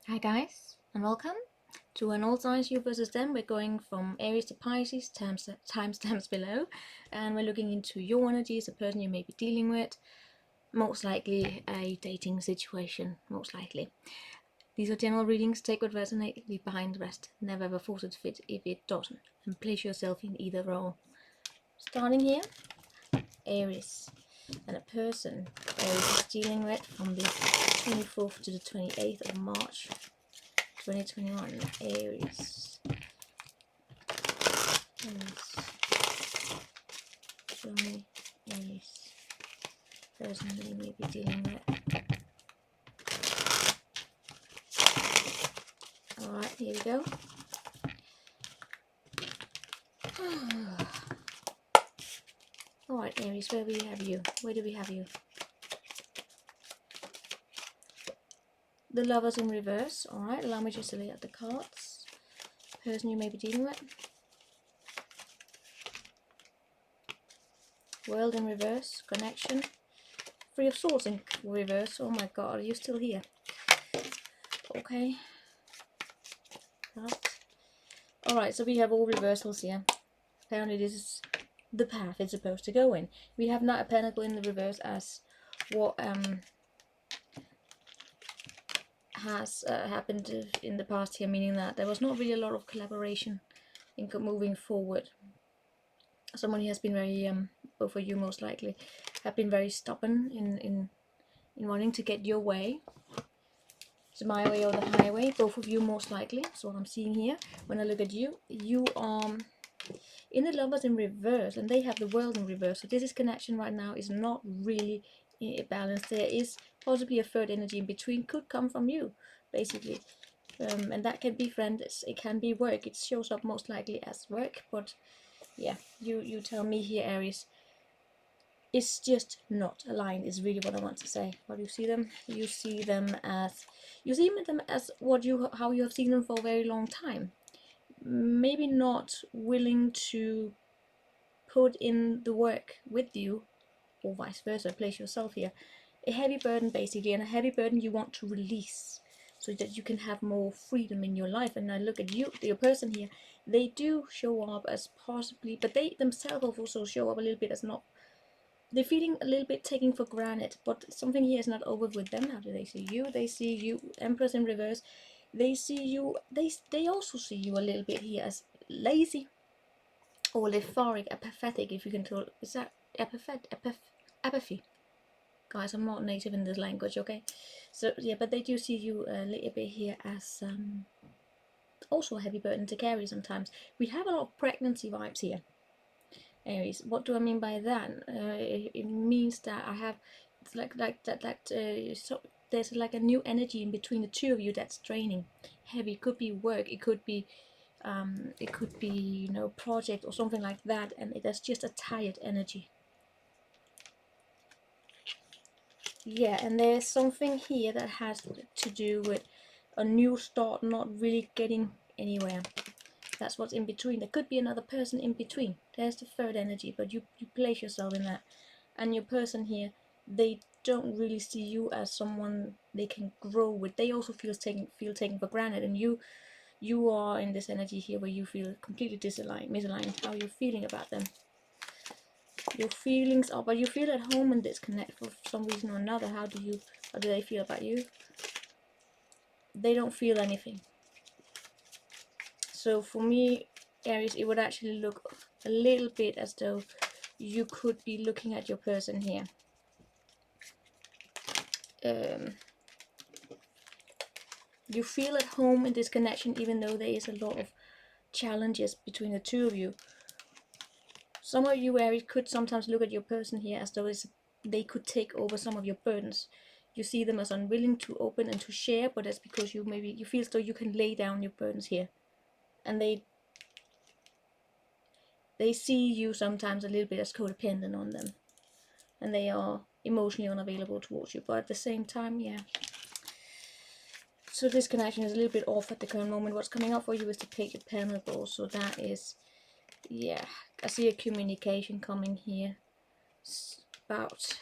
Hi guys, and welcome to an all signs you versus them. We're going from Aries to Pisces, timestamps below, and we're looking into your energies, the person you may be dealing with, most likely a dating situation, most likely. These are general readings, take what resonates, leave behind the rest. Never ever force it to fit if it doesn't, and place yourself in either role. Starting here, Aries, and a person Aries is dealing with from the 24th to the 28th of March 2021, Aries. Show me Aries. Person that you may be dealing with. Alright, here we go. Alright, Aries, where do we have you? Where do we have you? The Lovers in reverse. Alright, allow me just to lay out the cards. Person you may be dealing with. World in reverse. Connection. Three of Swords in reverse. Oh my god, are you still here? Okay. Alright, so we have all reversals here. Apparently this is the path it's supposed to go in. We have Knight of Pentacles in the reverse as what has happened in the past here, meaning that there was not really a lot of collaboration in moving forward. Someone has been very, both of you most likely, have been very stubborn in wanting to get your way. It's my way or the highway, both of you most likely. That's what I'm seeing here. When I look at you, you are in the Lovers in reverse, and they have the World in reverse. So this connection right now is not really balanced. There is possibly a third energy in between, could come from you, basically. And that can be friends, it can be work. It shows up most likely as work, but yeah, you tell me here, Aries. It's just not aligned is really what I want to say. How do you see them? You see them as how you have seen them for a very long time. Maybe not willing to put in the work with you, or vice versa. Place yourself here. A heavy burden, basically, and a heavy burden you want to release so that you can have more freedom in your life. And I look at you, your person here, they do show up as possibly, but they themselves also show up a little bit as not, they're feeling a little bit taken for granted, but something here is not over with them. How do they see you? They see you, Empress in reverse. They see you, they also see you a little bit here as lazy or lethargic, apathetic, if you can tell. Is that apathy? Guys, I'm not native in this language, okay? So yeah, but they do see you a little bit here as also a heavy burden to carry sometimes. We have a lot of pregnancy vibes here, Aries. What do I mean by that? It means that I have, it's like so there's like a new energy in between the two of you that's draining, heavy. It could be work, it could be you know, project or something like that, and there's just a tired energy. Yeah, and there's something here that has to do with a new start, not really getting anywhere. That's what's in between. There could be another person in between. There's the third energy, but you place yourself in that. And your person here, they don't really see you as someone they can grow with. They also feel taken for granted, and you are in this energy here where you feel completely misaligned. How are you feeling about them? Your feelings are, but you feel at home and disconnect for some reason or another. How do they feel about you? They don't feel anything. So for me, Aries, it would actually look a little bit as though you could be looking at your person here. You feel at home in this connection, even though there is a lot of challenges between the two of you. Some of you, Aries, could sometimes look at your person here as though they could take over some of your burdens. You see them as unwilling to open and to share, but that's because you feel as though you can lay down your burdens here. And they see you sometimes a little bit as codependent on them. And they are emotionally unavailable towards you. But at the same time, yeah. So this connection is a little bit off at the current moment. What's coming up for you is the Page of Pentacles. So that is, yeah, I see a communication coming here. It's about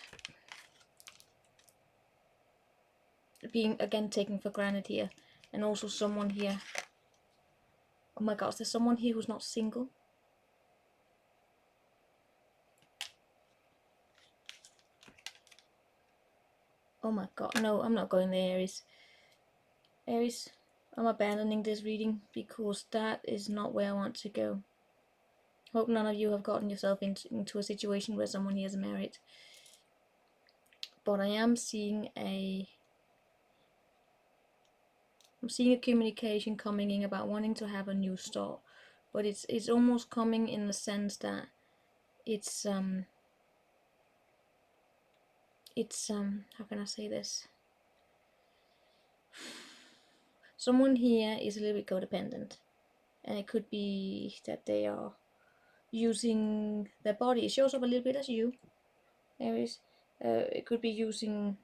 being, again, taken for granted here. And also someone here, oh my gosh, there's someone here who's not single. Oh my god, no, I'm not going there, Aries. Aries, I'm abandoning this reading because that is not where I want to go. Hope none of you have gotten yourself into a situation where someone here is married. But I am seeing a communication coming in about wanting to have a new start. But it's almost coming in the sense that it's how can I say this? Someone here is a little bit codependent, and it could be that they are using their body. It shows up a little bit as you, Aries. It could be using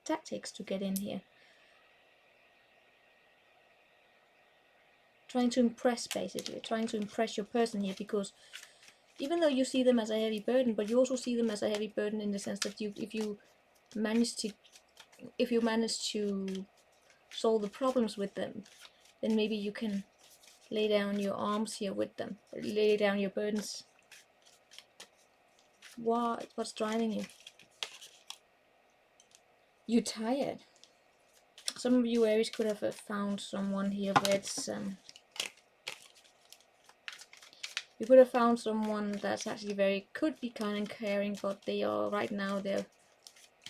tactics to get in here, trying to impress, basically, trying to impress your person here, because even though you see them as a heavy burden, but you also see them as a heavy burden in the sense that if you manage to solve the problems with them, then maybe you can lay down your arms here with them, lay down your burdens. What's driving you? You're tired. Some of you Aries could have found someone here where it's you could have found someone that's actually could be kind and caring, but they are right now, they're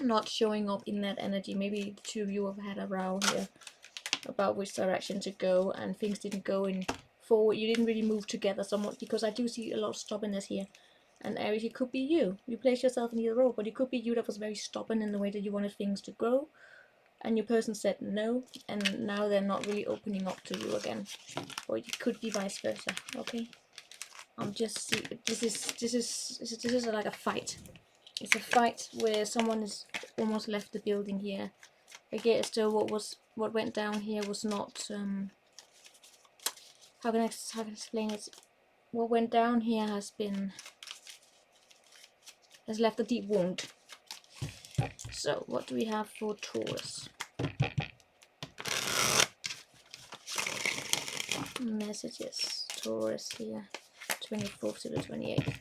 not showing up in that energy. Maybe the two of you have had a row here about which direction to go, and things didn't go in forward. You didn't really move together somewhat, because I do see a lot of stubbornness here. And Aries, it could be you. You place yourself in either role, but it could be you that was very stubborn in the way that you wanted things to go, and your person said no, and now they're not really opening up to you again. Or it could be vice versa. Okay. I'm just see, this is like a fight. It's a fight where someone has almost left the building here. I guess though what went down here was not how can I explain it? What went down here has left a deep wound. So what do we have for Taurus? Messages. Taurus here, 24th to the 28th.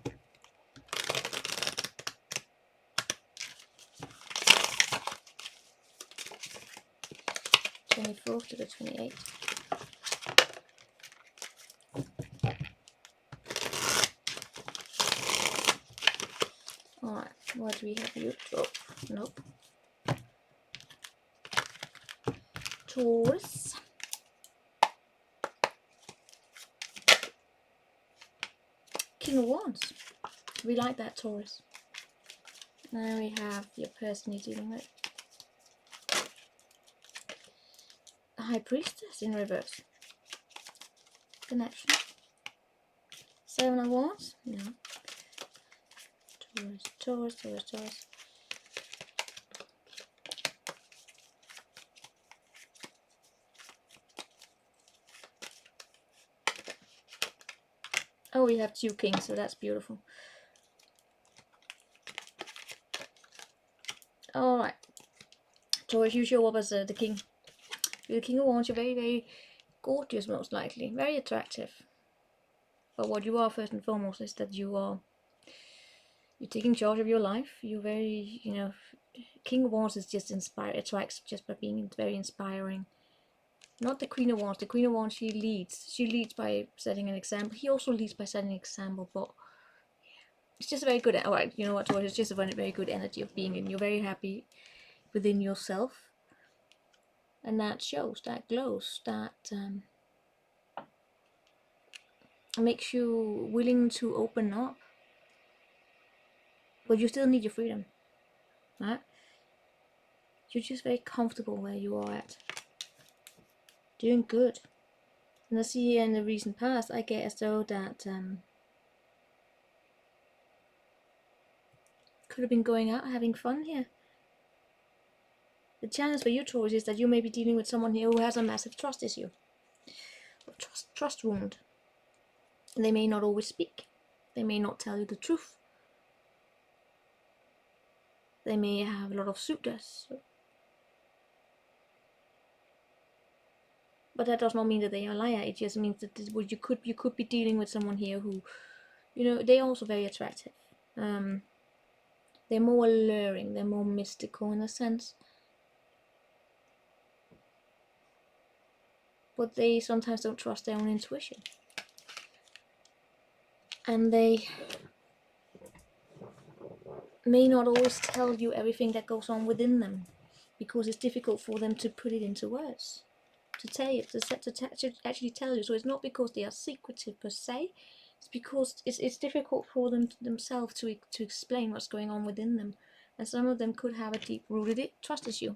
24th to the 28th. Alright, what do we have here? Oh, nope. Taurus. King of Wands. We like that, Taurus. Now we have your person you're dealing with. A High Priestess in reverse. Connection. 7 of Wands. No. Taurus, Taurus, Taurus, Taurus. Oh, we have 2 kings, so that's beautiful. Alright. Taurus, you show up as the king. You're the King of Wands. You're very, very gorgeous, most likely. Very attractive. But what you are, first and foremost, is that you're taking charge of your life. You're very, King of Wands is just attracts just by being very inspiring. Not the Queen of Wands. The Queen of Wands, she leads. She leads by setting an example. He also leads by setting an example, but it's just a very good, alright, you know what, Taurus, it's just a very, very good energy of being in. You're very happy within yourself. And that shows, that glows, that makes you willing to open up. But you still need your freedom, right? You're just very comfortable where you are at. Doing good. And I see here in the recent past, I get as though that could have been going out having fun here. The challenge for you, Taurus, is that you may be dealing with someone here who has a massive trust issue. Or trust wound. And they may not always speak. They may not tell you the truth. They may have a lot of suitors. But that does not mean that they are a liar. It just means that you could be dealing with someone here who, you know, they're also very attractive. They're more alluring. They're more mystical in a sense. But they sometimes don't trust their own intuition. And they may not always tell you everything that goes on within them, because it's difficult for them to put it into words, to tell you, to actually tell you. So it's not because they are secretive per se, it's because it's difficult for them themselves to explain what's going on within them. And some of them could have a deep-rooted trust issue.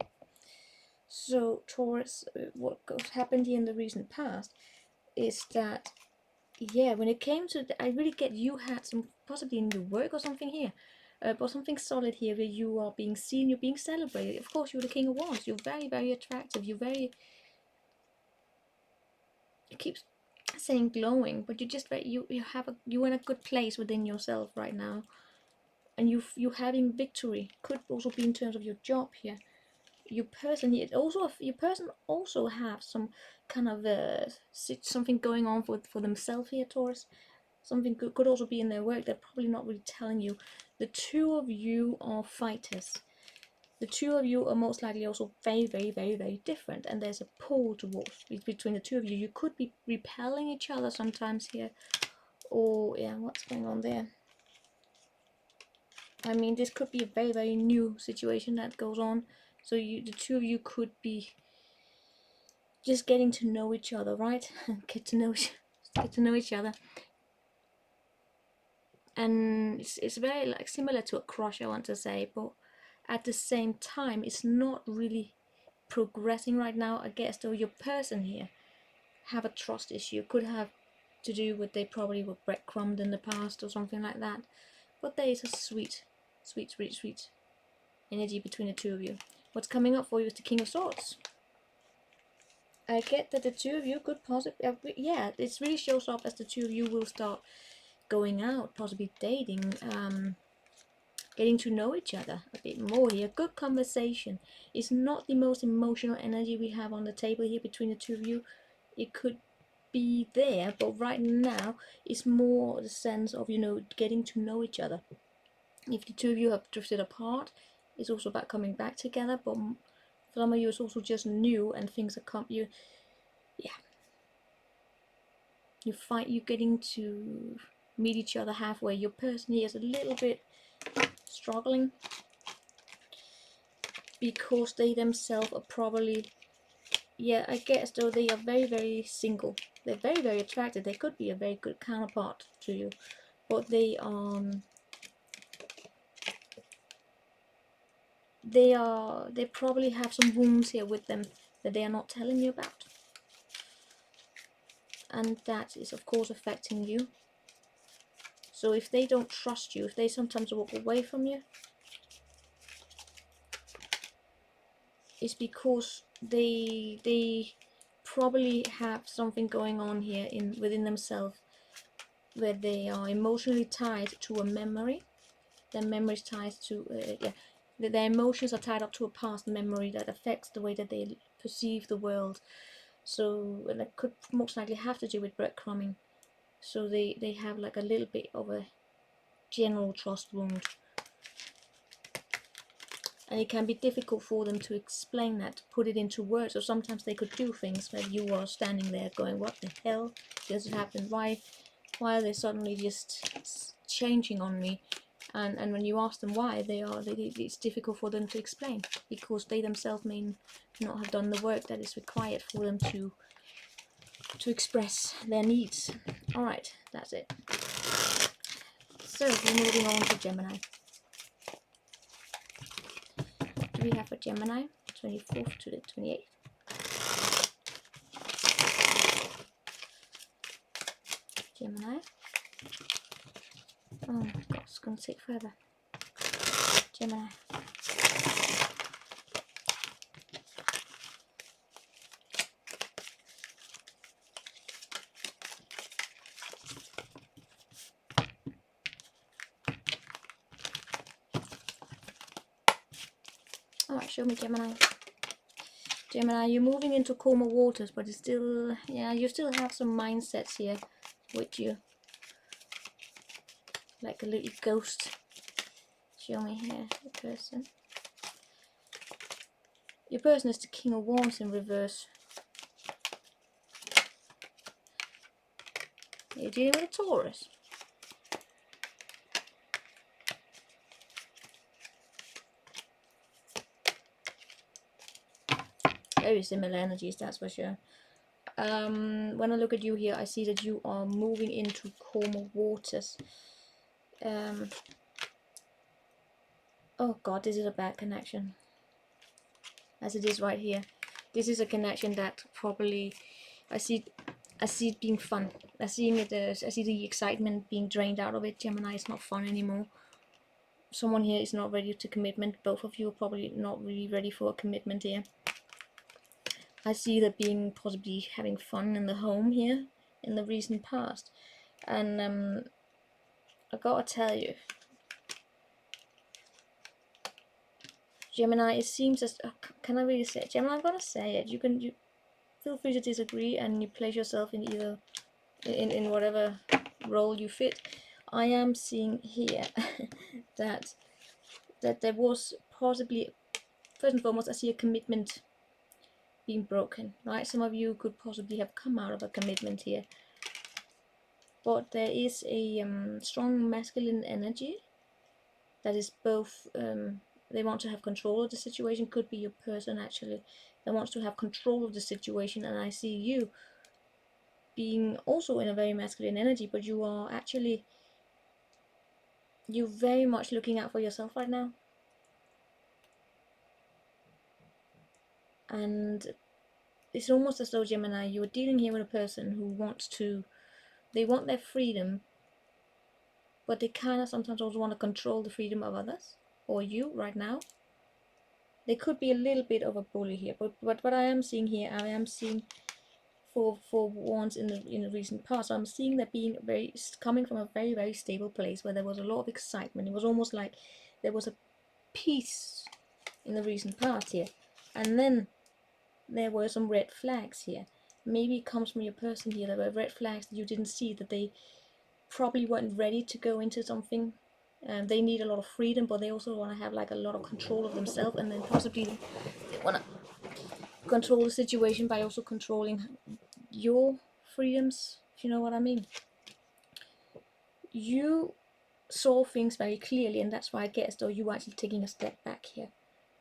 So Taurus, what happened here in the recent past is that, yeah, when it came to I really get you had some, possibly in your work or something here, but something solid here where you are being seen, you're being celebrated. Of course, you're the King of Wands. You're very, very attractive. You're very, it keeps saying glowing, but you're just very, you're in a good place within yourself right now, and you're having victory. Could also be in terms of your job here. Your person here, your person also have some kind of something going on for themselves here, Taurus. Something could also be in their work. They're probably not really telling you. The two of you are fighters. The two of you are most likely also very, very, very, very different. And there's a pull towards between the two of you. You could be repelling each other sometimes here. Or, yeah, what's going on there? I mean, this could be a very, very new situation that goes on. So the two of you could be just getting to know each other, right? get to know each other. And it's very like similar to a crush, I want to say, but at the same time it's not really progressing right now. I guess though your person here have a trust issue. Could have to do with they probably were breadcrumbed in the past or something like that. But there is a sweet energy between the two of you. What's coming up for you is the King of Swords. I get that the two of you could possibly, yeah, it really shows up as the two of you will start going out, possibly dating, getting to know each other a bit more here. Good conversation. It's not the most emotional energy we have on the table here between the two of you. It could be there, but right now it's more the sense of, you know, getting to know each other. If the two of you have drifted apart, it's also about coming back together, but for some of you it's also just new and things are you're getting to meet each other halfway. Your person here is a little bit struggling because they themselves are probably, yeah, I guess though they are very, very single. They're very, very attractive. They could be a very good counterpart to you, but they probably have some wounds here with them that they are not telling you about, and that is of course affecting you. So if they don't trust you, if they sometimes walk away from you, it's because they probably have something going on here within themselves where they are emotionally tied to a memory. Their memory is tied to their emotions are tied up to a past memory that affects the way that they perceive the world. So, and that could most likely have to do with breadcrumbing. So they have like a little bit of a general trust wound. And it can be difficult for them to explain that, to put it into words. Or sometimes they could do things where you are standing there going, what the hell just happened? Why are they suddenly just changing on me? And when you ask them why, it's difficult for them to explain, because they themselves may not have done the work that is required for them to express their needs. Alright, that's it. So we're moving on to Gemini. What do we have for Gemini? 24th to the 28th. Gemini. Oh my god, it's gonna take forever. Gemini. Alright, show me Gemini. Gemini, you're moving into calmer waters, but it's still, yeah, you still have some mindsets here with you. Like a little ghost. Show me here, the person. Your person is the King of Wands in reverse. You're dealing with a Taurus. Very similar energies, that's for sure. When I look at you here, I see that you are moving into calmer waters. Oh god, this is a bad connection. As it is right here. This is a connection that probably I see it being fun. I see the excitement being drained out of it. Gemini, it's not fun anymore. Someone here is not ready to commitment. Both of you are probably not really ready for a commitment here. I see that being possibly having fun in the home here in the recent past. And I gotta tell you, Gemini, it seems as can I really say it? Gemini, I'm gonna say it. You feel free to disagree, and you place yourself in either in whatever role you fit. I am seeing here that there was possibly, first and foremost, I see a commitment being broken, right? Some of you could possibly have come out of a commitment here, but there is a strong masculine energy that is both they want to have control of the situation. Could be your person actually that wants to have control of the situation, and I see you being also in a very masculine energy, but you are actually, you're very much looking out for yourself right now. And it's almost as though, Gemini, you are dealing here with a person who wants to, they want their freedom, but they kind of sometimes also want to control the freedom of others, or you right now. They could be a little bit of a bully here, but what I am seeing here, I am seeing for once in the recent past, I'm seeing that being coming from a very stable place where there was a lot of excitement. It was almost like there was a peace in the recent past here, and then there were some red flags here. Maybe it comes from your person here. There were red flags that you didn't see, that they probably weren't ready to go into something. They need a lot of freedom, but they also want to have like a lot of control of themselves, and then possibly they want to control the situation by also controlling your freedoms, if you know what I mean. You saw things very clearly, and that's why I guess though you were actually taking a step back here.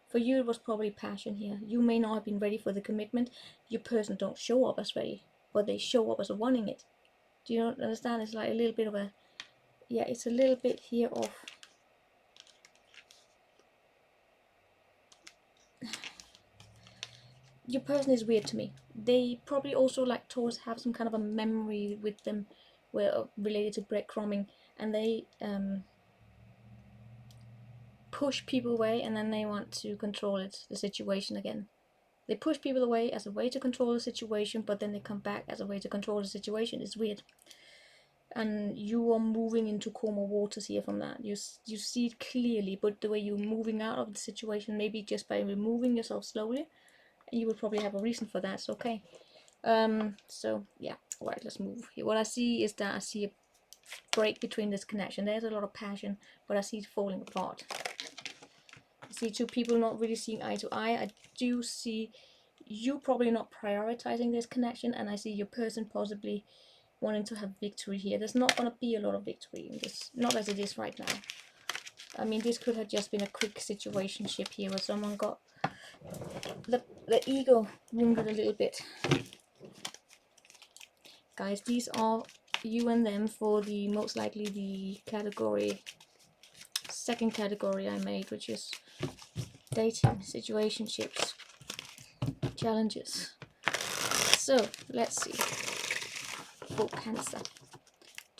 For you it was probably passion here. You may not have been ready for the commitment. Your person don't show up as ready, but they show up as wanting it. Do you understand? It's like a little bit of a, yeah, it's a little bit here of your person is weird to me. They probably also, like Taurus, have some kind of a memory with them where related to breadcrumbing, and they push people away, and then they want to control the situation again. They push people away as a way to control the situation, but then they come back as a way to control the situation. It's weird. And you are moving into calmer waters here from that. You see it clearly, but the way you're moving out of the situation, maybe just by removing yourself slowly, you will probably have a reason for that. It's okay. So yeah, alright, let's move here. What I see is that I see a break between this connection. There's a lot of passion, but I see it falling apart. I see two people not really seeing eye to eye. I do see you probably not prioritizing this connection, and I see your person possibly wanting to have victory here. There's not going to be a lot of victory in this, not as it is right now. I mean, this could have just been a quick situationship here where someone got the ego wounded a little bit. Guys, these are you and them for the most likely the category, second category I made, which is dating, situationships, challenges. So let's see. For Cancer,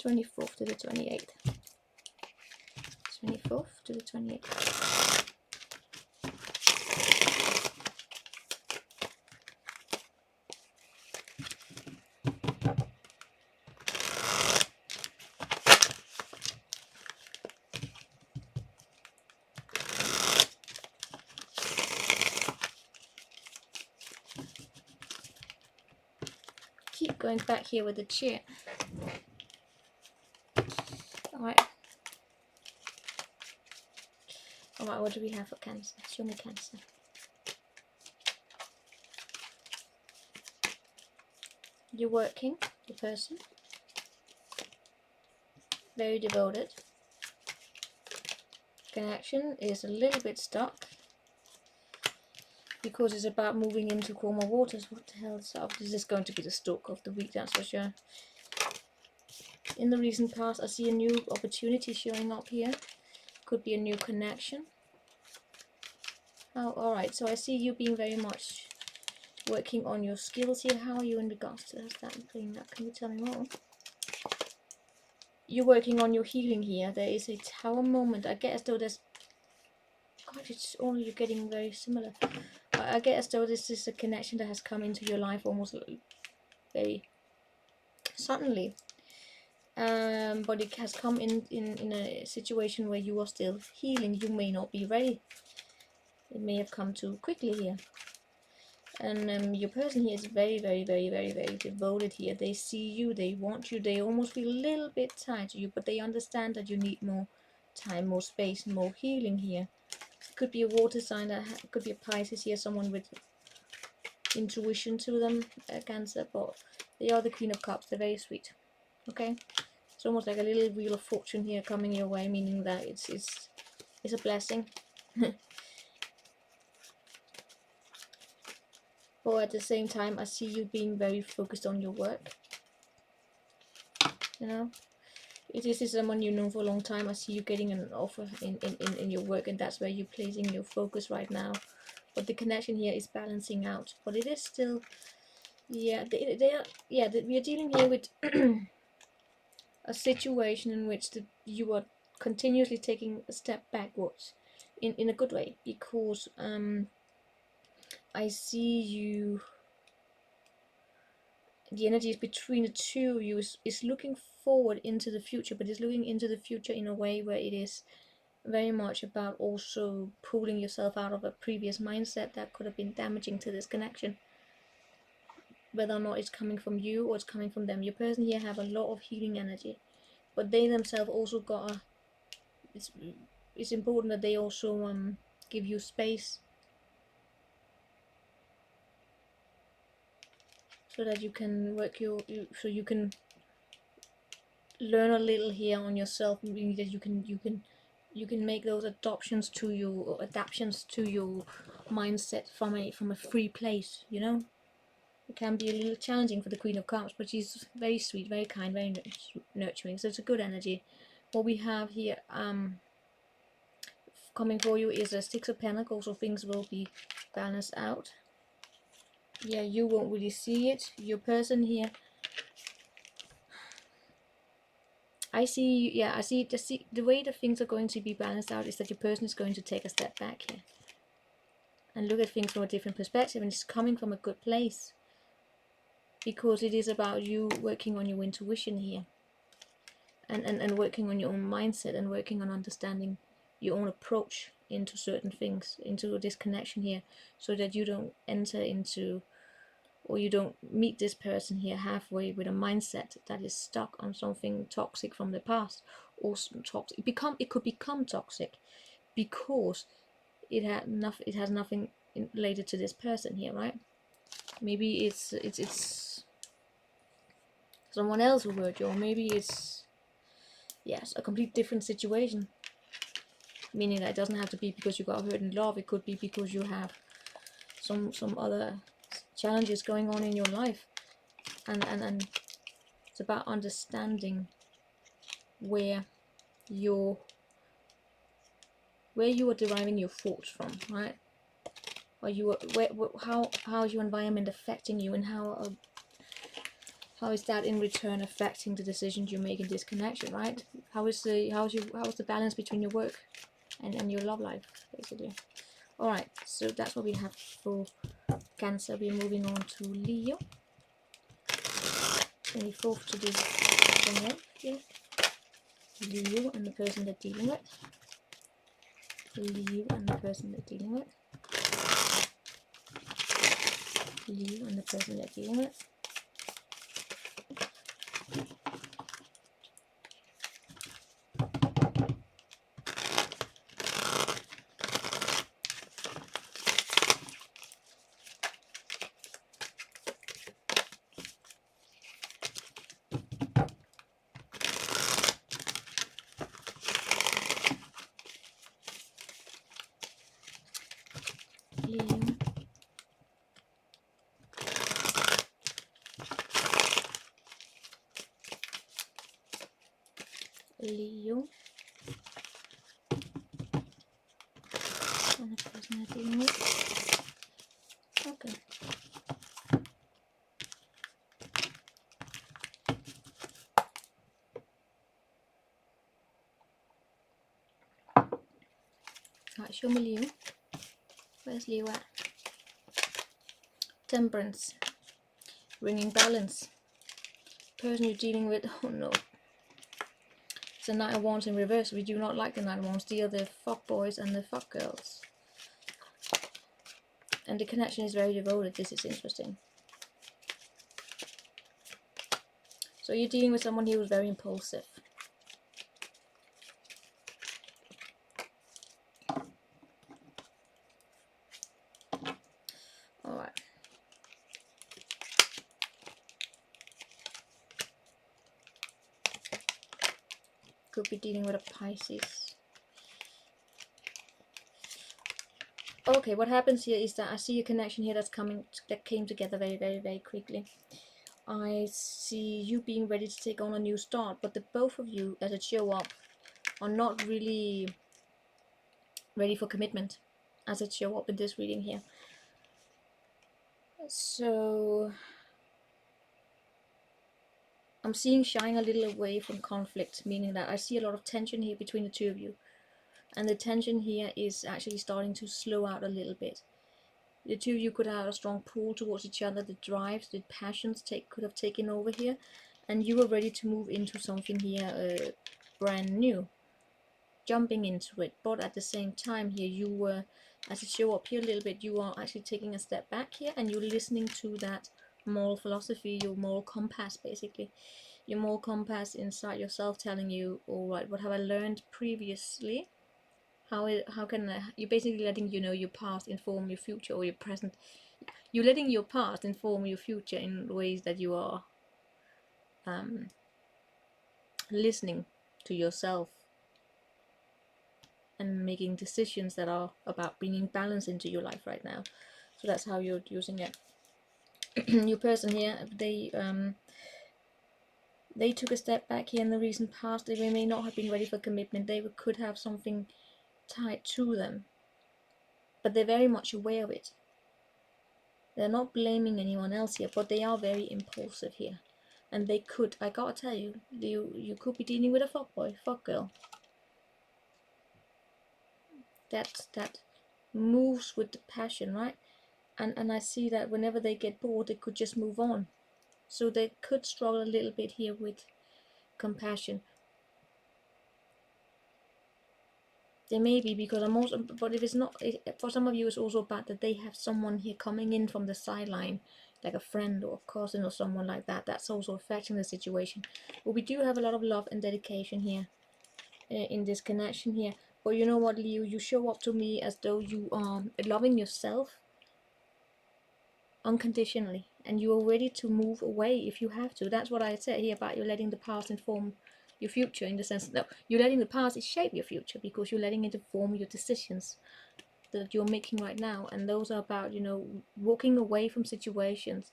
24th to the 28th. 24th to the 28th. keep going back here with the chair. Alright. Alright, what do we have for Cancer? Show me Cancer. You're working, the person. Very devoted. Connection is a little bit stuck. Because it's about moving into calmer waters. What the hell is up? This is going to be the stalk of the week, that's for sure. In the recent past, I see a new opportunity showing up here. Could be a new connection. Oh, alright, so I see you being very much working on your skills here. How are you in regards to that thing? Can you tell me more? You're working on your healing here. There is a tower moment. I get as though there's... God, it's only you're getting very similar. I get as though this is a connection that has come into your life almost very suddenly. But it has come in a situation where you are still healing. You may not be ready. It may have come too quickly here. And your person here is very, very, very, very, very devoted here. They see you, they want you, they almost feel a little bit tied to you, but they understand that you need more time, more space, more healing here. It could be a water sign, that could be a Pisces here, someone with intuition to them, Cancer, but they are the Queen of Cups. They're very sweet. Okay, it's almost like a little wheel of fortune here coming your way, meaning that it's a blessing. But at the same time, I see you being very focused on your work. You know, if this is someone you know for a long time, I see you getting an offer in your work, and that's where you're placing your focus right now. But the connection here is balancing out. But it is still, yeah, we are dealing here with a situation in which you are continuously taking a step backwards, in a good way, because I see you. The energy is between the two of you is looking forward into the future, but it's looking into the future in a way where it is very much about also pulling yourself out of a previous mindset that could have been damaging to this connection. Whether or not it's coming from you or it's coming from them. Your person here have a lot of healing energy, but they themselves also got a... It's important that they also give you space, so that you can work so you can learn a little here on yourself, meaning that you can make those adaptations to your mindset from a free place. You know, it can be a little challenging for the Queen of Cups, but she's very sweet, very kind, very nurturing, so it's a good energy. What we have here coming for you is a Six of Pentacles, so things will be balanced out. Yeah, you won't really see it. Your person here, I see the way the things are going to be balanced out is that your person is going to take a step back here and look at things from a different perspective, and it's coming from a good place, because it is about you working on your intuition here, and working on your own mindset, and working on understanding your own approach into certain things, into this connection here, so that you don't enter into, or you don't meet this person here halfway with a mindset that is stuck on something toxic from the past, or toxic. It could become toxic because it has nothing related to this person here, right? Maybe it's someone else who hurt you, or maybe it's, yes, a complete different situation. Meaning that it doesn't have to be because you got hurt in love. It could be because you have some other challenges going on in your life, and it's about understanding where you are deriving your thoughts from, right? Or how is your environment affecting you, and how is that in return affecting the decisions you make in this connection, right? How is the balance between your work and your love life, basically. All right, so that's what we have for Cancer. We're moving on to Leo. 24th to this 28th here. Leo and the person they're dealing with. Leo and the person they're dealing with. Leo and the person they're dealing with. Leo. And the person I'm dealing with. Okay. Alright, show me Leo. Where's Leo at? Temperance. Bringing balance. Person you're dealing with, oh no. It's the Knight of Wands in reverse. We do not like the Knight of Wands. They are the fuck boys and the fuck girls. And the connection is very devoted. This is interesting. So you're dealing with someone who is very impulsive. Alright. Could be dealing with a Pisces. Okay, what happens here is that I see a connection here that came together very, very, very quickly. I see you being ready to take on a new start, but the both of you, as it show up, are not really ready for commitment, as it show up in this reading here. So I'm seeing shying a little away from conflict, meaning that I see a lot of tension here between the two of you. And the tension here is actually starting to slow out a little bit. The two of you could have a strong pull towards each other. The drives, the passions could have taken over here. And you were ready to move into something here brand new. Jumping into it. But at the same time here, you were, as it show up here a little bit, you are actually taking a step back here. And you're listening to that moral philosophy, your moral compass basically. Your moral compass inside yourself telling you, alright, what have I learned previously? How can you're basically letting your past inform your future, or your present. You're letting your past inform your future in ways that you are listening to yourself and making decisions that are about bringing balance into your life right now. So that's how you're using it. Your person here, they took a step back here in the recent past. They may not have been ready for commitment. They could have something tied to them, but they're very much aware of it. They're not blaming anyone else here, but they are very impulsive here. And they could, I gotta tell you, you could be dealing with a fuckboy, fuckgirl. That moves with the passion, right? And I see that whenever they get bored, they could just move on. So they could struggle a little bit here with compassion. They may be, because I'm also, but if it's not, for some of you it's also bad that they have someone here coming in from the sideline, like a friend or a cousin or someone like that. That's also affecting the situation. But we do have a lot of love and dedication here in this connection here. But you know what, Leo, you show up to me as though you are loving yourself unconditionally, and you are ready to move away if you have to. That's what I said here about you letting the past inform your future, in the sense that you're letting the past shape your future, because you're letting it inform your decisions that you're making right now. And those are about, walking away from situations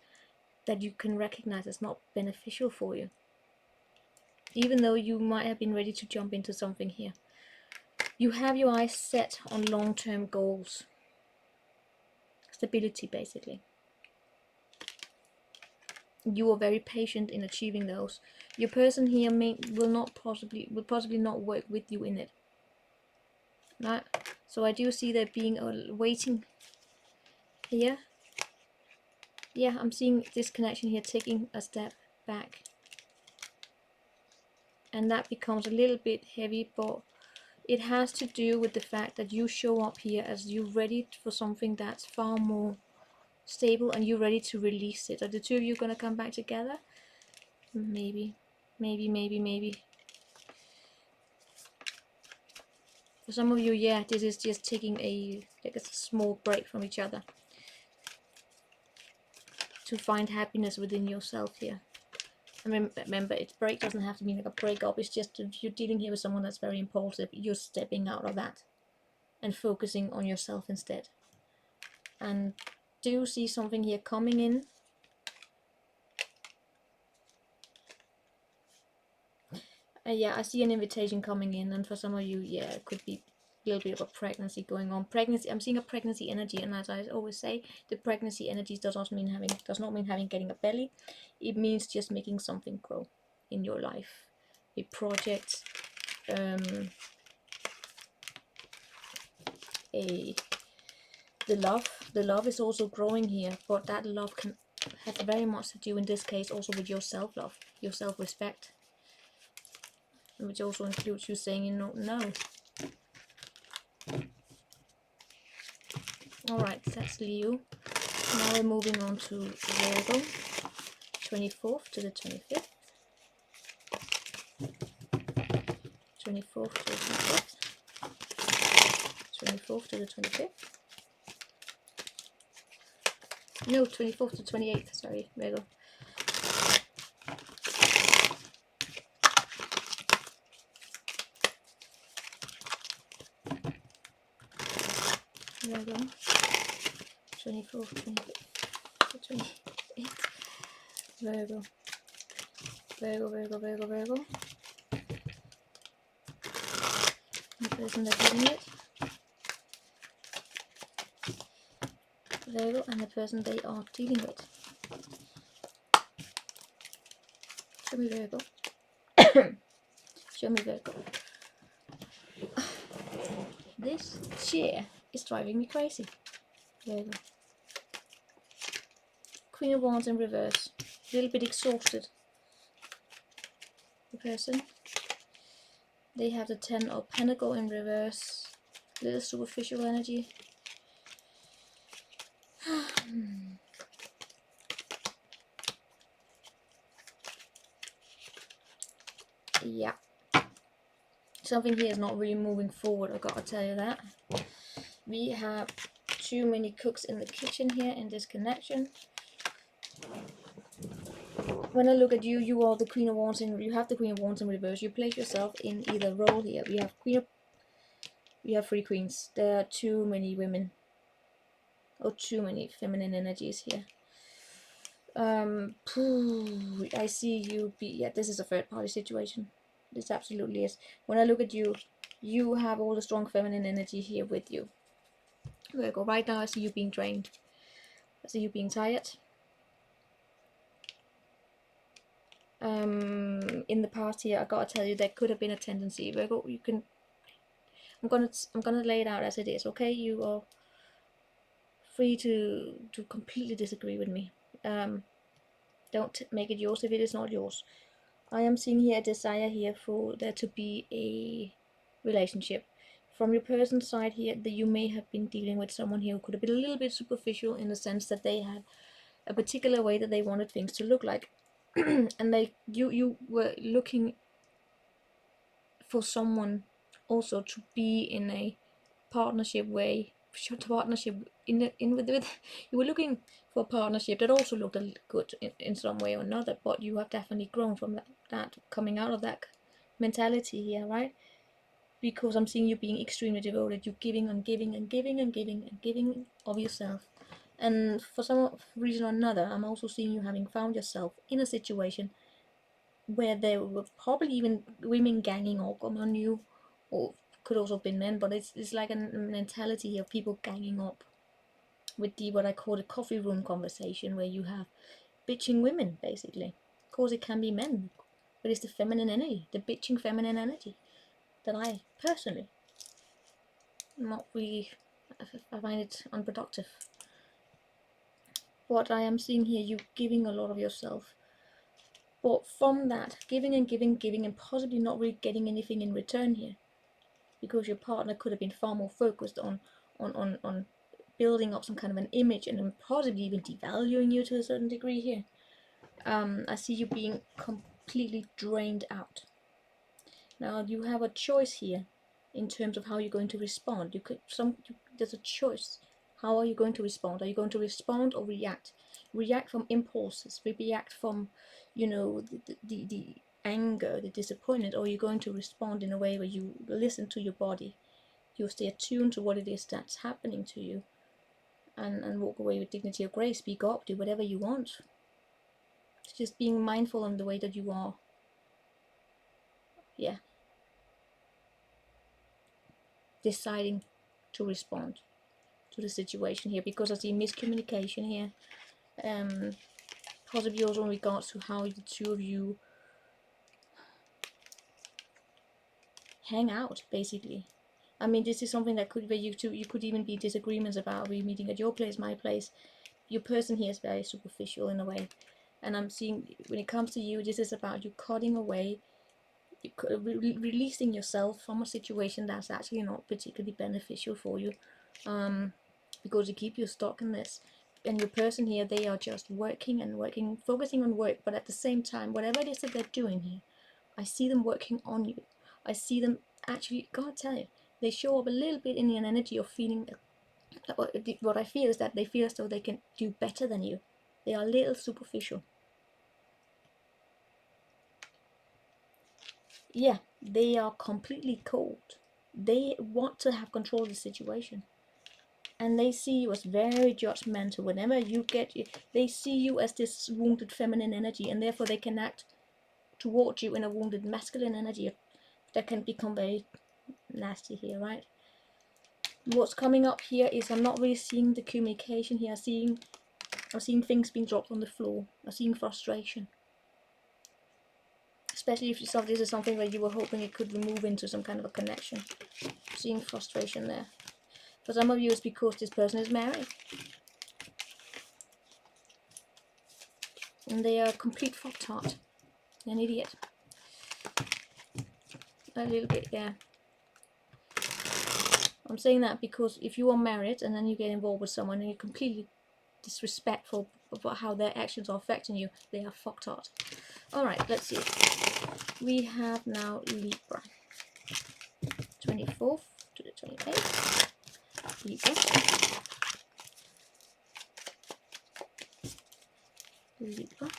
that you can recognize as not beneficial for you, even though you might have been ready to jump into something here. You have your eyes set on long-term goals, stability basically. You are very patient in achieving those. Your person here will possibly not work with you in it. Right? So I do see there being a waiting here. Yeah, I'm seeing this connection here taking a step back. And that becomes a little bit heavy, but it has to do with the fact that you show up here as you ready for something that's far more stable, and you're ready to release it. Are the two of you going to come back together? Maybe. Maybe. For some of you, yeah, this is just taking a small break from each other to find happiness within yourself here. And remember, it break doesn't have to mean like a breakup. It's just if you're dealing here with someone that's very impulsive, you're stepping out of that and focusing on yourself instead. And do you see something here coming in? Yeah, I see an invitation coming in, and for some of you, yeah, it could be a little bit of a pregnancy going on. Pregnancy, I'm seeing a pregnancy energy, and as I always say, the pregnancy energy does not mean having getting a belly. It means just making something grow in your life, a project, the love is also growing here, but that love can have very much to do in this case also with your self-love, your self-respect, which also includes you saying, you know, no. Alright, that's Leo. Now we're moving on to Virgo, 24th to the 25th. 24th to the 25th. 24th to the 25th. No, 24th to 28th, sorry, Virgo. Virgo. 24th, 25th, 28th. Virgo. Virgo. The person that's getting it. Virgo and the person they are dealing with. Show me Virgo. Show me Virgo. This chair is driving me crazy. Virgo. Queen of Wands in reverse. A little bit exhausted. The person. They have the 10 of Pentacles in reverse. Little superficial energy. Yeah. Something here is not really moving forward, I gotta tell you that. We have too many cooks in the kitchen here in this connection. When I look at you, you are the Queen of Wands you have the Queen of Wands in reverse. You place yourself in either role here. We have 3 queens. There are too many women. Or too many feminine energies here. I see you this is a third party situation. This absolutely is. When I look at you, you have all the strong feminine energy here with you. Virgo, right now I see you being drained. I see you being tired. In the past here, I gotta tell you, there could have been a tendency. Virgo, you can. I'm gonna lay it out as it is. Okay, you are free to completely disagree with me. Don't make it yours if it is not yours. I am seeing here a desire here for there to be a relationship. From your person's side here, that you may have been dealing with someone here who could have been a little bit superficial in the sense that they had a particular way that they wanted things to look like. And you were looking for someone also to be in a partnership way. You were looking for a partnership that also looked good in some way or another, but you have definitely grown from that coming out of that mentality here, right? Because I'm seeing you being extremely devoted. You giving and giving and giving and giving and giving of yourself, and for some reason or another, I'm also seeing you having found yourself in a situation where there were probably even women ganging up on you, or could also have been men, but it's like a mentality here of people ganging up with what I call the coffee room conversation, where you have bitching women, basically. Of course, it can be men, but it's the feminine energy, the bitching feminine energy, that I personally not really, I find it unproductive. What I am seeing here, you giving a lot of yourself, but from that giving and possibly not really getting anything in return here, because your partner could have been far more focused on building up some kind of an image and possibly even devaluing you to a certain degree here. I see you being completely drained out. Now you have a choice here in terms of how you're going to respond. There's a choice. How are you going to respond? Are you going to respond or react? React from impulses, react from, you know, the anger, the disappointment, or are you going to respond in a way where you listen to your body, you stay attuned to what it is that's happening to you, and walk away with dignity or grace, speak up, do whatever you want. It's just being mindful of the way that you are. Yeah. Deciding to respond to the situation here, because I see miscommunication here. Possibly also in regards to how the two of you hang out, basically. I mean, this is something that could be you could even be disagreements about. We're meeting at your place, my place. Your person here is very superficial in a way, and I'm seeing when it comes to you, this is about you cutting away, releasing yourself from a situation that's actually not particularly beneficial for you, because you keep you stuck in this. And your person here, they are just working and working, focusing on work, but at the same time, whatever it is that they're doing here, I see them working on you. I see them actually, God tell you, they show up a little bit in an energy of feeling, what I feel is that they feel as though they can do better than you. They are a little superficial. Yeah, they are completely cold. They want to have control of the situation. And they see you as very judgmental. Whenever you get, they see you as this wounded feminine energy, and therefore they can act towards you in a wounded masculine energy that can become very nasty here, right? What's coming up here is I'm not really seeing the communication here. I'm seeing things being dropped on the floor. I'm seeing frustration. Especially if this is something that you were hoping it could move into some kind of a connection. I'm seeing frustration there. For some of you, it's because this person is married. And they are a complete fucktard. An idiot. A little bit, yeah. I'm saying that because if you are married and then you get involved with someone and you're completely disrespectful about how their actions are affecting you, they are fucktard. Alright, let's see. We have now Libra. 24th to the 28th. Libra. Libra.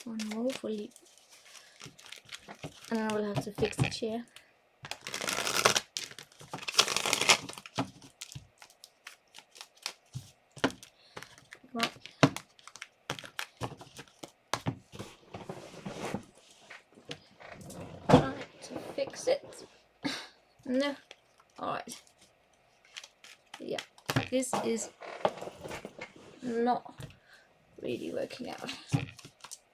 One more for Libra. And I will have to fix the chair. Right. Try to fix it. No. Alright. Yeah. This is not really working out.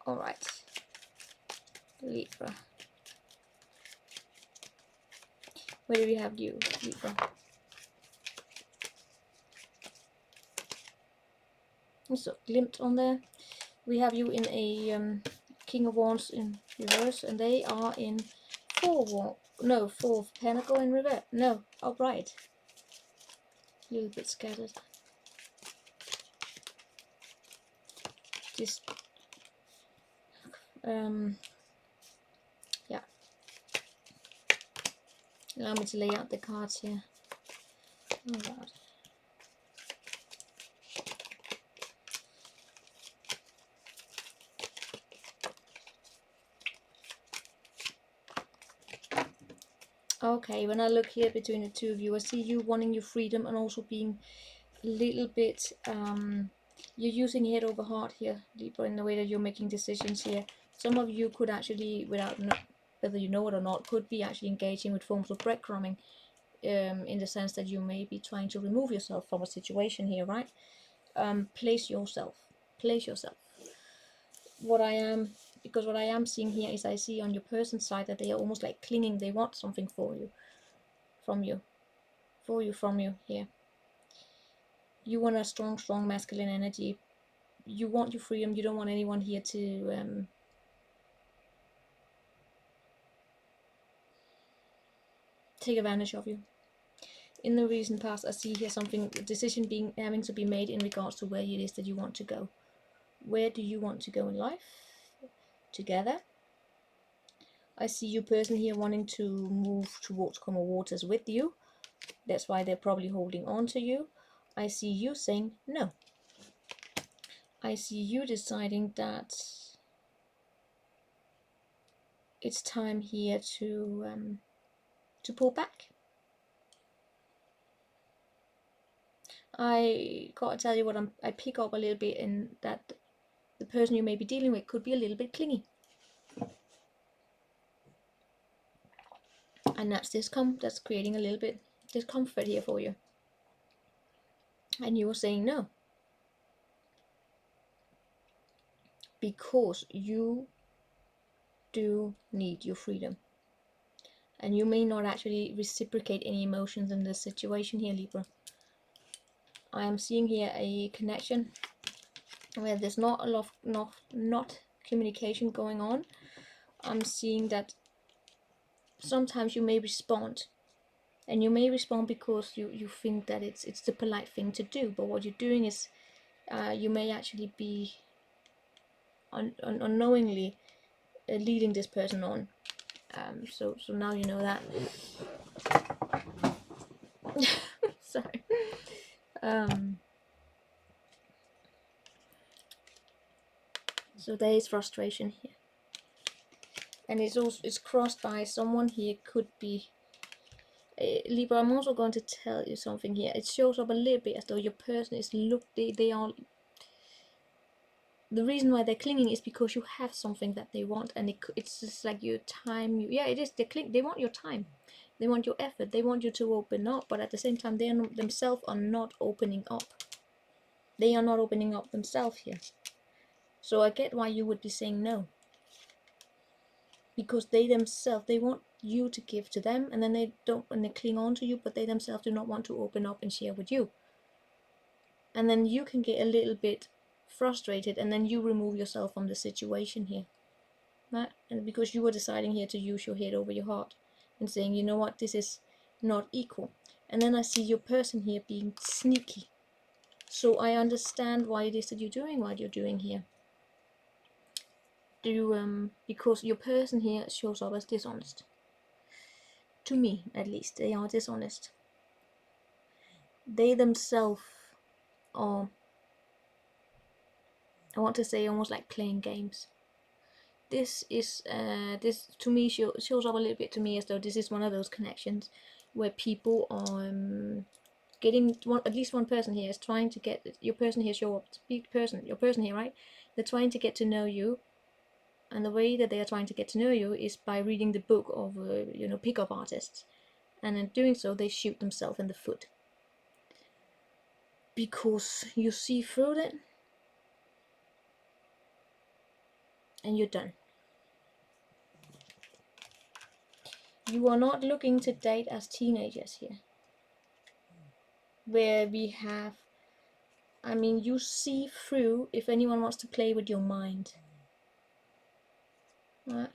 Alright. Libra. Where do we have you, Libra? So, glimpse on there. We have you in a King of Wands in reverse, and they are in Four of Pentacle in reverse. No, upright. A little bit scattered. Just yeah. Allow me to lay out the cards here. Oh God. Okay, when I look here between the two of you, I see you wanting your freedom and also being a little bit, you're using head over heart here, Libra, in the way that you're making decisions here. Some of you could actually, without whether you know it or not, could be actually engaging with forms of breadcrumbing, in the sense that you may be trying to remove yourself from a situation here, right? Place yourself. What I am because what I am seeing here is I see on your person's side that they are almost like clinging. They want something from you here. You want a strong masculine energy. You want your freedom. You don't want anyone here to take advantage of you. In the recent past, I see here a decision having to be made in regards to where it is that you want to go. Where do you want to go in life together? I see your person here wanting to move towards calmer waters with you. That's why they're probably holding on to you. I see you saying no. I see you deciding that it's time here to pull back. I gotta tell you what I pick up a little bit in that the person you may be dealing with could be a little bit clingy. And that's creating a little bit discomfort here for you. And you are saying no. Because you do need your freedom. And you may not actually reciprocate any emotions in this situation here, Libra. I am seeing here a connection where there's not a lot of not communication going on. I'm seeing that sometimes you may respond, and you may respond because you think that it's the polite thing to do, but what you're doing is you may actually be unknowingly leading this person on. So now you know that. Sorry. So there is frustration here, and it's crossed by someone here. Could be Libra. I'm also going to tell you something here. It shows up a little bit as though your person is they are. The reason why they're clinging is because you have something that they want, and it's just like your time. Yeah, it is. They want your time. They want your effort. They want you to open up, but at the same time, they themselves are not opening up. They are not opening up themselves here. So I get why you would be saying no. Because they themselves, they want you to give to them, and then they cling on to you, but they themselves do not want to open up and share with you. And then you can get a little bit frustrated, and then you remove yourself from the situation here. Right? And because you were deciding here to use your head over your heart and saying, you know what, this is not equal. And then I see your person here being sneaky. So I understand why it is that you're doing what you're doing here. Because your person here shows up as dishonest. To me, at least, they are dishonest. They themselves are, I want to say, almost like playing games. This is this to me shows up a little bit to me as though this is one of those connections where people are getting at least one person here is trying to get your person here show up. Your person here, right? They're trying to get to know you, and the way that they are trying to get to know you is by reading the book of pickup artists, and in doing so they shoot themselves in the foot because you see through it and you're done. You are not looking to date as teenagers here, where we have, you see through if anyone wants to play with your mind. Right?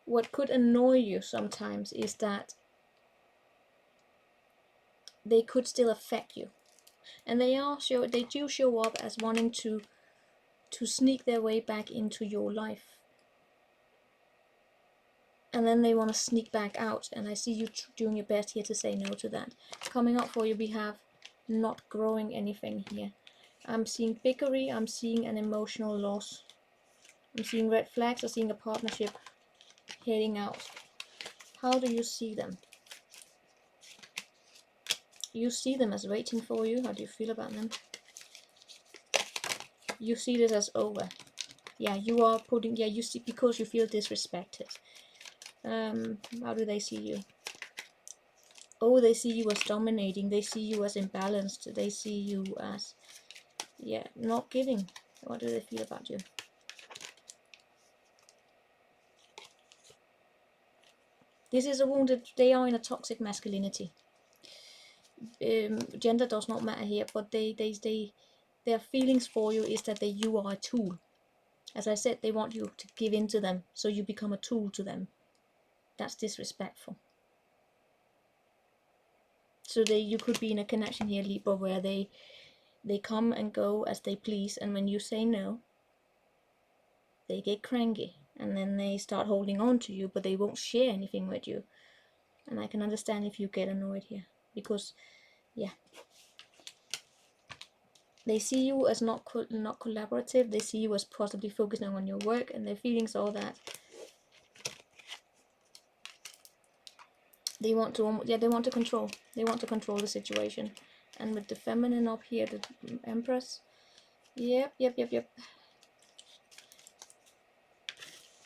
What could annoy you sometimes is that they could still affect you, and they do show up as wanting to sneak their way back into your life, and then they want to sneak back out, and I see you doing your best here to say no to that. Coming up for your behalf, not growing anything here. I'm seeing biggery, I'm seeing an emotional loss, I'm seeing red flags, I'm seeing a partnership heading out. How do you see them? You see them as waiting for you. How do you feel about them? You see this as over. Yeah, you are putting, yeah, you see, because you feel disrespected. How do they see you? Oh, they see you as dominating. They see you as imbalanced. They see you as, Yeah, not giving. What do they feel about you? This is a wounded, they are in a toxic masculinity. Gender does not matter here, but their feelings for you is that you are a tool. As I said, they want you to give in to them, so you become a tool to them. That's disrespectful. So you could be in a connection here, Libra, where they come and go as they please, and when you say no, they get cranky, and then they start holding on to you, but they won't share anything with you. And I can understand if you get annoyed here, because, yeah, they see you as not collaborative. They see you as possibly focusing on your work, and their feelings are that they want to control. They want to control the situation. And with the feminine up here, the Empress, yep.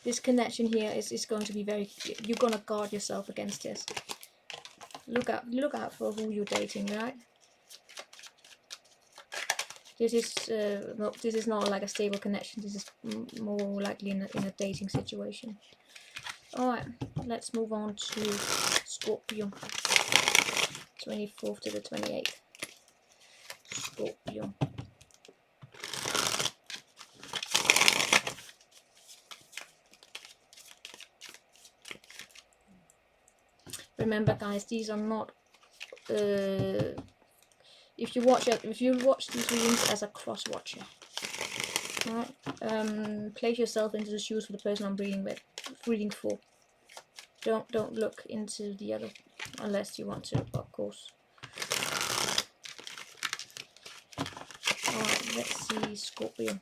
This connection here is going to be very, you're going to guard yourself against this. Look out for who you're dating, right? This is not like a stable connection. This is more likely in a dating situation. Alright, let's move on to Scorpio. 24th to the 28th. Scorpio. Remember, guys, these are not. If you watch these readings as a cross watcher, right? Place yourself into the shoes for the person I'm reading for. Don't look into the other unless you want to, of course. Alright, let's see Scorpio.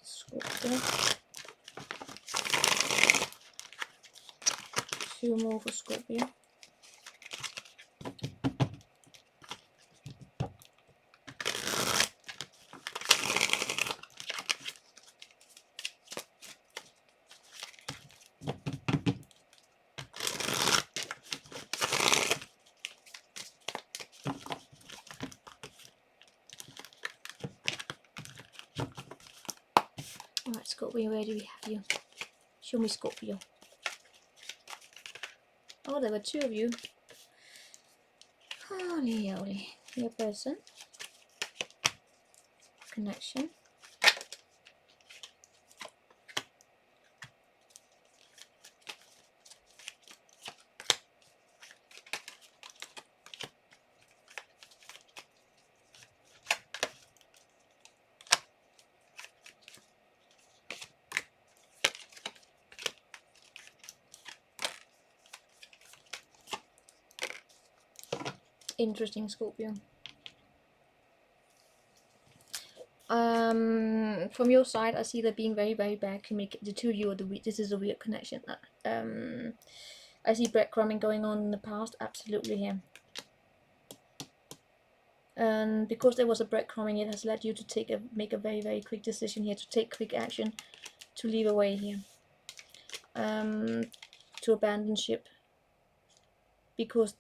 Scorpio. 2 more for Scorpio. Alright, Scorpio, where do we have you? Show me Scorpio. Oh, there were 2 of you. Holy holy. Your person. Connection. Interesting, Scorpio. From your side, I see that being very, very bad communication. The 2 of you are this is a weird connection. I see breadcrumbing going on in the past, absolutely here. And because there was a breadcrumbing, it has led you to make a very, very quick decision here, to take quick action, to leave away here, to abandon ship, because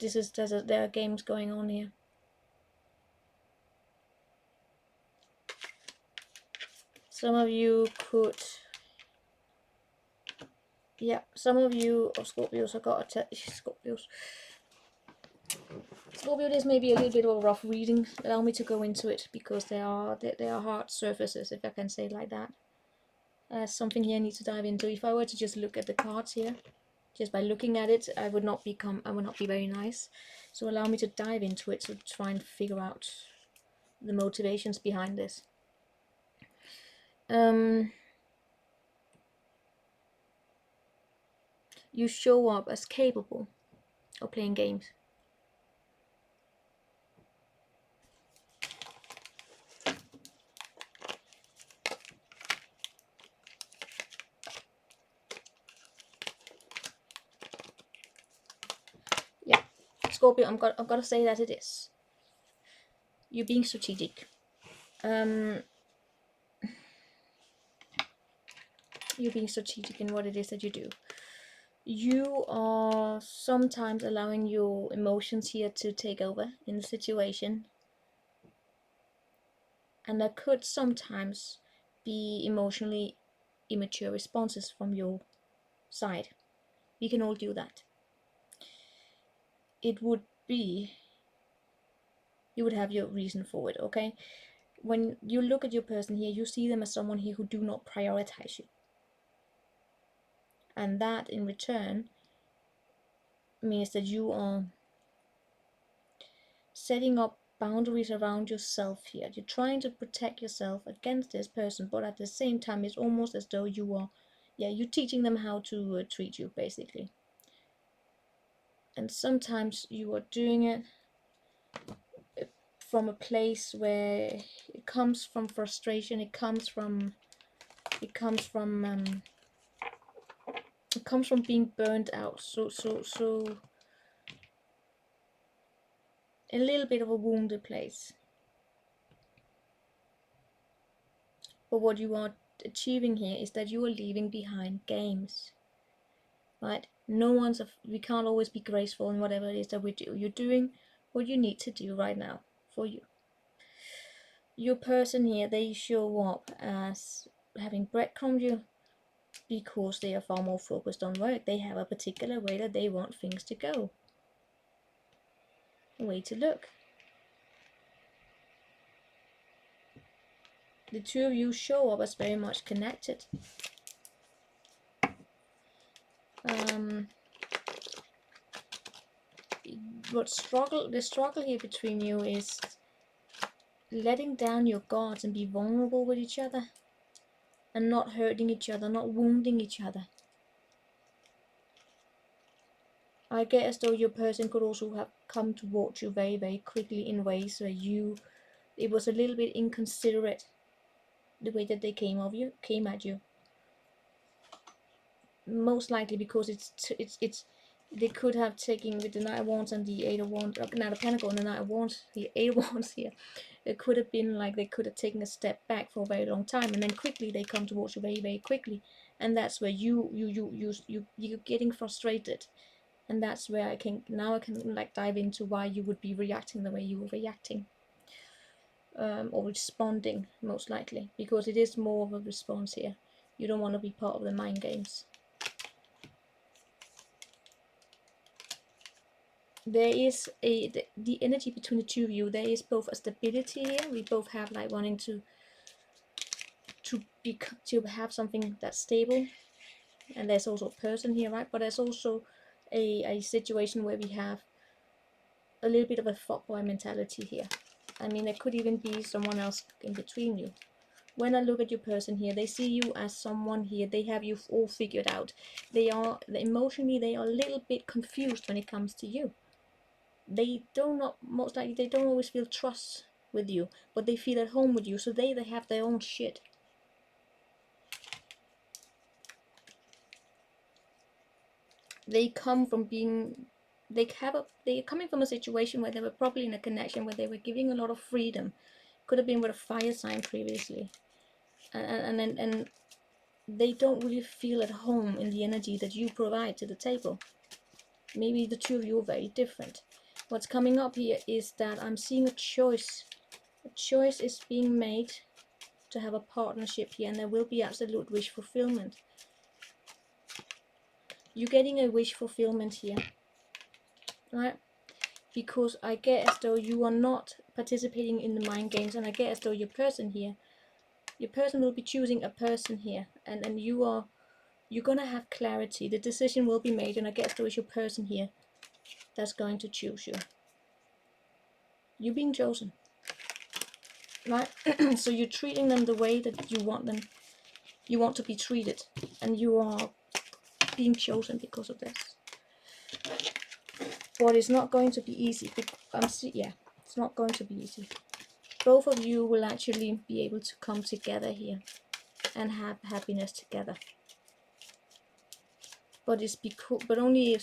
there are games going on here. Some of you could, yeah, some of you or Scorpios have got Scorpio, this may be a little bit of a rough reading. Allow me to go into it, because there are hard surfaces, if I can say it like that. Something here I need to dive into. If I were to just look at the cards here, just by looking at it, I would not be very nice. So allow me to dive into it to try and figure out the motivations behind this. You show up as capable of playing games. Yeah, Scorpio, I'm gonna say that it is. You're being strategic. You're being strategic in what it is that you do. You are sometimes allowing your emotions here to take over in the situation, and there could sometimes be emotionally immature responses from your side. We can all do that. It would be, you would have your reason for it, okay? When you look at your person here, you see them as someone here who do not prioritize you, and that in return means that you are setting up boundaries around yourself here. You're trying to protect yourself against this person, but at the same time it's almost as though you are, you're teaching them how to treat you, basically. And sometimes you are doing it from a place where it comes from frustration, it comes from being burned out, so a little bit of a wounded place. But what you are achieving here is that you are leaving behind games, right? We can't always be graceful in whatever it is that we do. You're doing what you need to do right now for you. Your person here, they show up as having breadcrumbed you because they are far more focused on work. They have a particular way that they want things to go, a way to look. The two of you show up as very much connected. The struggle here between you is letting down your guards and be vulnerable with each other, and not hurting each other, not wounding each other. I get as though your person could also have come towards you very, very quickly in ways where it was a little bit inconsiderate, the way that they came at you. Most likely because they could have taken, with the Knight of Wands and the Eight of Wands, Knight of Pentacles and the Knight of Wands, the Eight of Wands here. It could have been like they could have taken a step back for a very long time, and then quickly they come towards you very, very quickly, and that's where you're getting frustrated, and that's where I can like dive into why you would be reacting the way you were reacting, or responding, most likely, because it is more of a response here. You don't want to be part of the mind games. There is the energy between the two of you. There is both a stability here. We both have like wanting to have something that's stable, and there's also a person here, right? But there's also a situation where we have a little bit of a fuckboy mentality here. I mean, there could even be someone else in between you. When I look at your person here, they see you as someone here. They have you all figured out. Emotionally, they are a little bit confused when it comes to you. Most likely they don't always feel trust with you, but they feel at home with you, so they have their own shit. They're coming from a situation where they were probably in a connection where they were giving a lot of freedom. Could have been with a fire sign previously, and they don't really feel at home in the energy that you provide to the table. Maybe the two of you are very different. What's coming up here is that I'm seeing a choice. A choice is being made to have a partnership here, and there will be absolute wish fulfillment. You're getting a wish fulfillment here, right? Because I get as though you are not participating in the mind games, and I get as though your person will be choosing a person here, and you're gonna have clarity. The decision will be made, and I get as though it's your person here that's going to choose you. You're being chosen, right? So you're treating them the way that you want to be treated, and you are being chosen because of this. But it's not going to be easy. It's not going to be easy. Both of you will actually be able to come together here and have happiness together. But only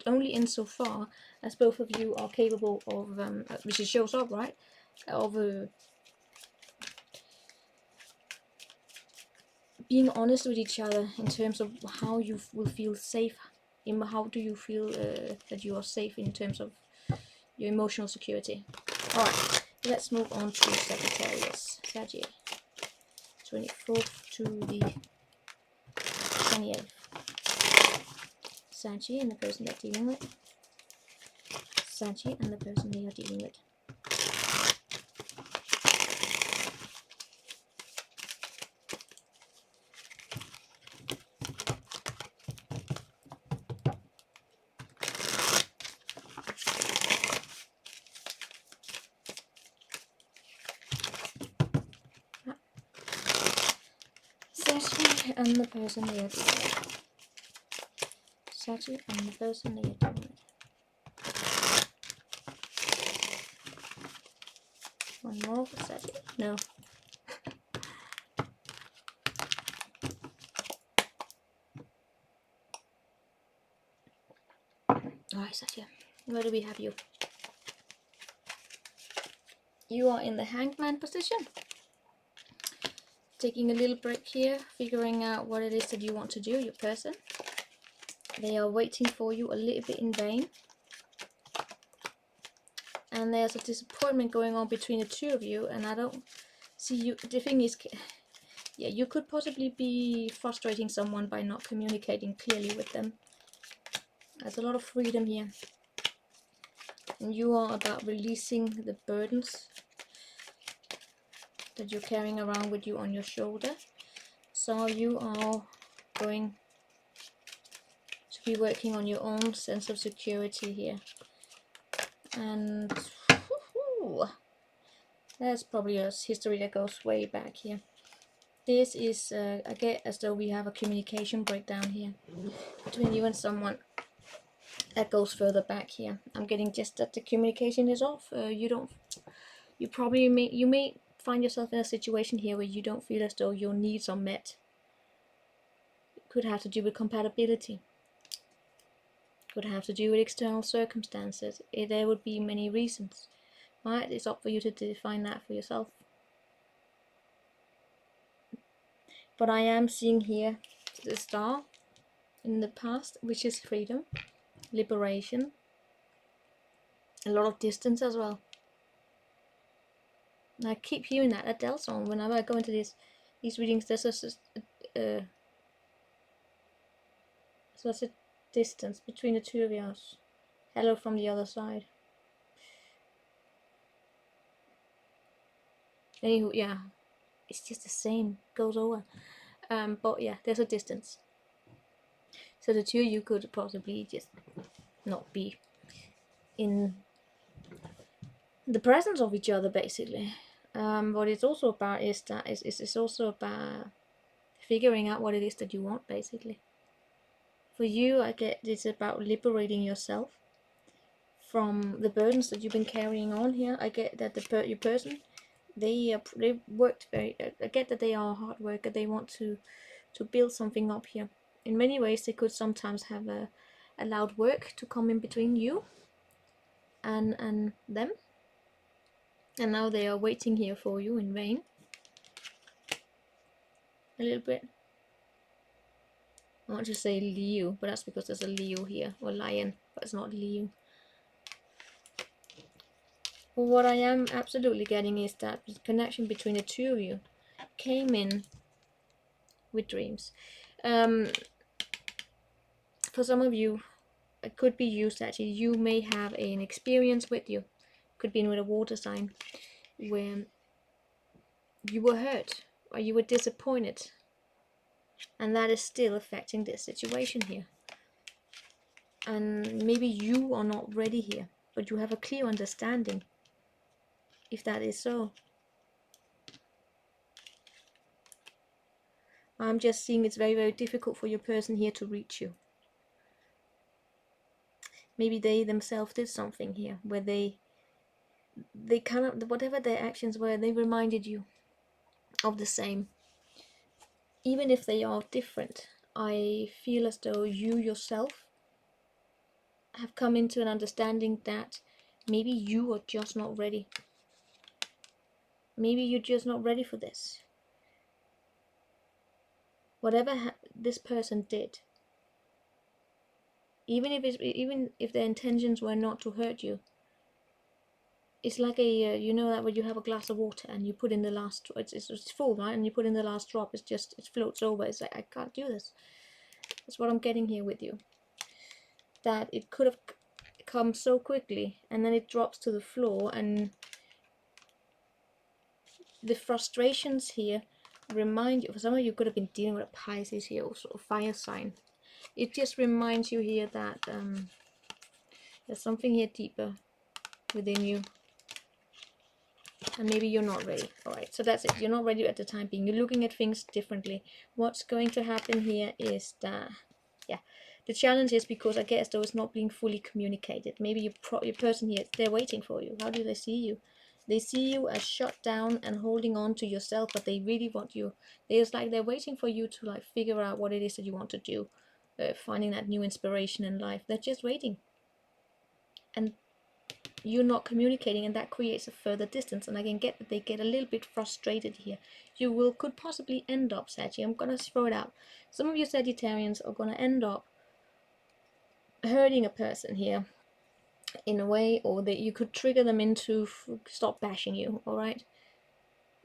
only insofar as both of you are capable of, which it shows up, right, of being honest with each other in terms of how you will feel safe. How do you feel that you are safe in terms of your emotional security? Alright, let's move on to Sagittarius. Saggy. 24th to the 28th. Saggy and the person they're dealing with. Saggy and the person they are dealing with. Saggy and the person they are dealing with. Saggy and the person they are dealing with. One more for Saggy. No. Alright, Saggy. Where do we have you? You are in the hangman position. Taking a little break here, figuring out what it is that you want to do, your person. They are waiting for you a little bit in vain. And there's a disappointment going on between the two of you, and I don't see you. The thing is, yeah, you could possibly be frustrating someone by not communicating clearly with them. There's a lot of freedom here. And you are about releasing the burdens that you're carrying around with you on your shoulder. Some of you are going to be working on your own sense of security here. And there's probably a history that goes way back here. This is, I get as though we have a communication breakdown here between you and someone that goes further back here. I'm getting just that the communication is off. You may find yourself in a situation here where you don't feel as though your needs are met. It could have to do with compatibility. Could have to do with external circumstances. There would be many reasons. Right? It's up for you to define that for yourself. But I am seeing here the star in the past, which is freedom, liberation, a lot of distance as well. And I keep hearing that at Del Song whenever I go into these readings. There's such a distance between the two of you. Hello from the other side. Anywho, yeah, it's just the same, goes over. But yeah, there's a distance. So the two of you could possibly just not be in the presence of each other, basically. What it's also about is that it's also about figuring out what it is that you want, basically. For you, I get it's about liberating yourself from the burdens that you've been carrying on here. I get that your person, they worked very. I get that they are a hard worker. They want to build something up here. In many ways, they could sometimes have allowed work to come in between you and them. And now they are waiting here for you in vain. A little bit. I want to say Leo, but that's because there's a Leo here, or lion, but it's not Leo. But what I am absolutely getting is that the connection between the two of you came in with dreams. For some of you, it could be you, actually. You may have an experience with you. Could be with a water sign where you were hurt or you were disappointed, and that is still affecting this situation here. And maybe you are not ready here, but you have a clear understanding if that is so. I'm just seeing it's very, very difficult for your person here to reach you. Maybe they themselves did something here where they kind of, whatever their actions were, they reminded you of the same. Even if they are different, I feel as though you yourself have come into an understanding that maybe you are just not ready. Maybe you're just not ready for this. whatever this person did, even if their intentions were not to hurt you, it's like a you know that when you have a glass of water and you put in the last, it's full, right, and you put in the last drop, it floats over. It's like, I can't do this. That's what I'm getting here with you, that it could have come so quickly and then it drops to the floor, and the frustrations here remind you, for some of you could have been dealing with a Pisces here, or sort of fire sign. It just reminds you here that there's something here deeper within you, and maybe you're not ready. All right, so that's it. You're not ready at the time being. You're looking at things differently. What's going to happen here is that, yeah, the challenge is because I guess though it's not being fully communicated. Maybe your person here, they're waiting for you. How do they see you? They see you as shut down and holding on to yourself, but they really want you. It's like they're waiting for you to like figure out what it is that you want to do, finding that new inspiration in life. They're just waiting, and you're not communicating, and that creates a further distance. And I can get that they get a little bit frustrated here. You could possibly end up, Saggy, I'm gonna throw it out, some of you Sagittarians are gonna end up hurting a person here in a way, or that you could trigger them into stop bashing you. All right,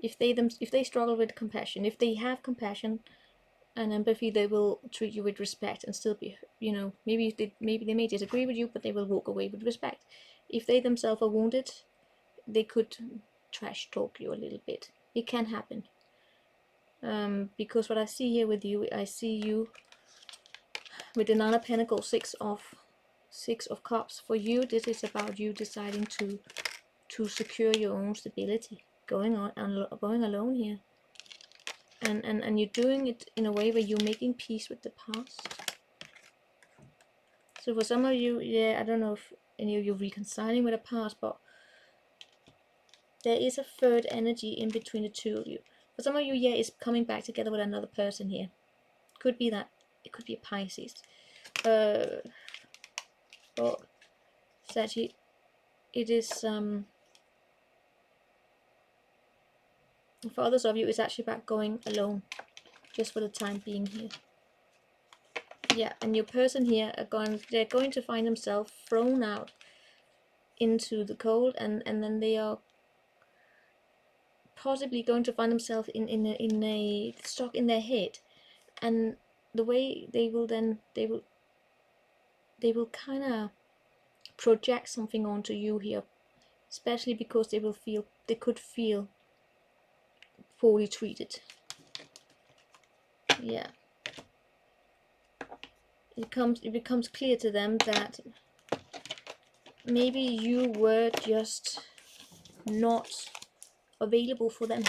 if they struggle with compassion, if they have compassion and empathy, they will treat you with respect and still be, you know, maybe they may disagree with you, but they will walk away with respect. If they themselves are wounded, they could trash talk you a little bit. It can happen, because what I see here with you, I see you with the Nine of Pentacles, Six of Cups. For you, this is about you deciding to secure your own stability, going alone here, and you're doing it in a way where you're making peace with the past. So for some of you, yeah, I don't know if any of you are reconciling with the past, but there is a third energy in between the two of you. For some of you, yeah, it's coming back together with another person here. Could be that. It could be a Pisces. But Saggy, it is for others of you, it's actually about going alone, just for the time being here. Yeah, and your person here they're going to find themselves thrown out into the cold, and then they are possibly going to find themselves in a stuck in their head, and the way they will kind of project something onto you here, especially because they could feel poorly treated. Yeah, it becomes clear to them that maybe you were just not available for them.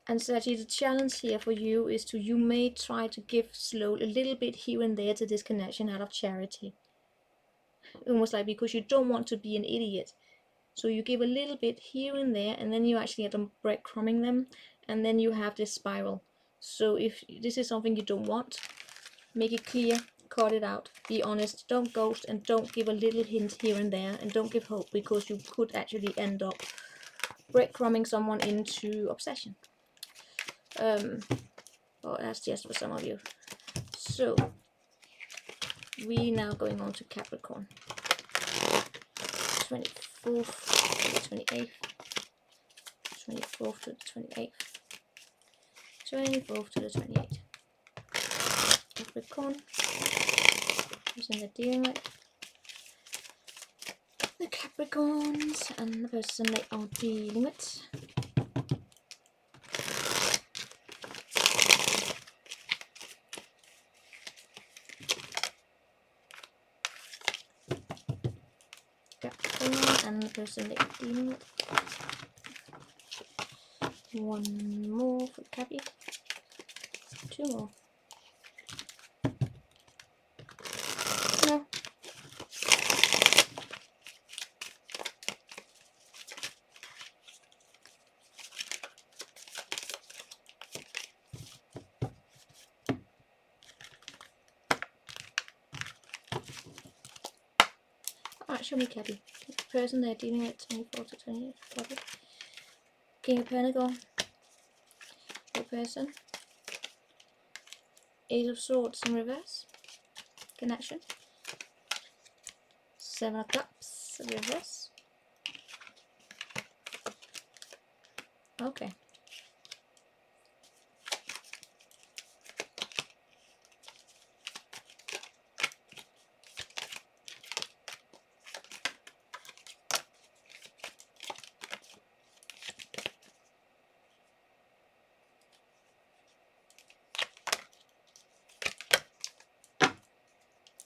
And so actually the challenge here for you is you may try to give a little bit here and there to this connection out of charity. Almost like because you don't want to be an idiot. So you give a little bit here and there, and then you actually end up breadcrumbing them, and then you have this spiral. So if this is something you don't want, make it clear, cut it out, be honest, don't ghost, and don't give a little hint here and there, and don't give hope, because you could actually end up breadcrumbing someone into obsession. Well, that's just for some of you. So we now going on to Capricorn. 24th to the 28th. 24th to the 28th. 24th to the 28th. Capricorn. Person they're dealing with. The Capricorns and the person they are dealing with. Capricorn and the person they are dealing with. One more for Cappy. Two more. No. Alright, show me Cappy. person they're dealing with, 24 to 28, 40. King of Pentacle, your person. Ace of Swords in reverse, connection. 7 of Cups, reverse. Okay.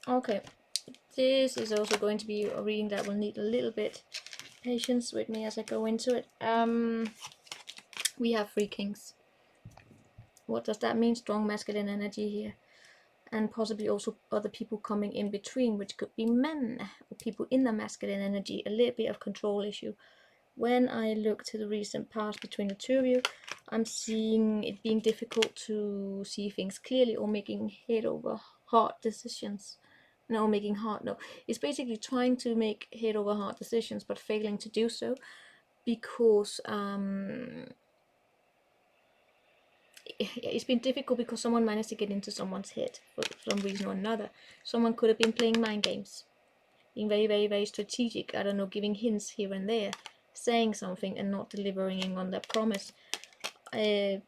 Okay, this is also going to be a reading that will need a little bit patience with me as I go into it. We have 3 kings. What does that mean? Strong masculine energy here, and possibly also other people coming in between, which could be men or people in the masculine energy. A little bit of control issue. When I look to the recent past between the two of you, I'm seeing it being difficult to see things clearly or making head over heart decisions. No, making heart, no. It's basically trying to make head over heart decisions, but failing to do so because it's been difficult because someone managed to get into someone's head for some reason or another. Someone could have been playing mind games, being very, very, very strategic. I don't know, giving hints here and there, saying something and not delivering on their promise. I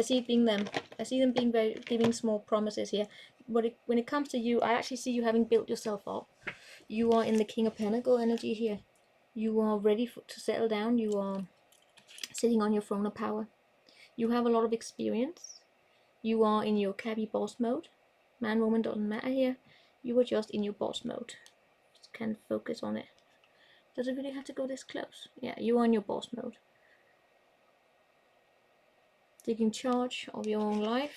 see it being them. I see them being very giving small promises here. But when it comes to you, I actually see you having built yourself up. You are in the King of Pentacle energy here. You are ready to settle down. You are sitting on your throne of power. You have a lot of experience. You are in your cabby boss mode. Man, woman, doesn't matter here. You are just in your boss mode. Just can focus on it. Does it really have to go this close? Yeah, you are in your boss mode. Taking charge of your own life.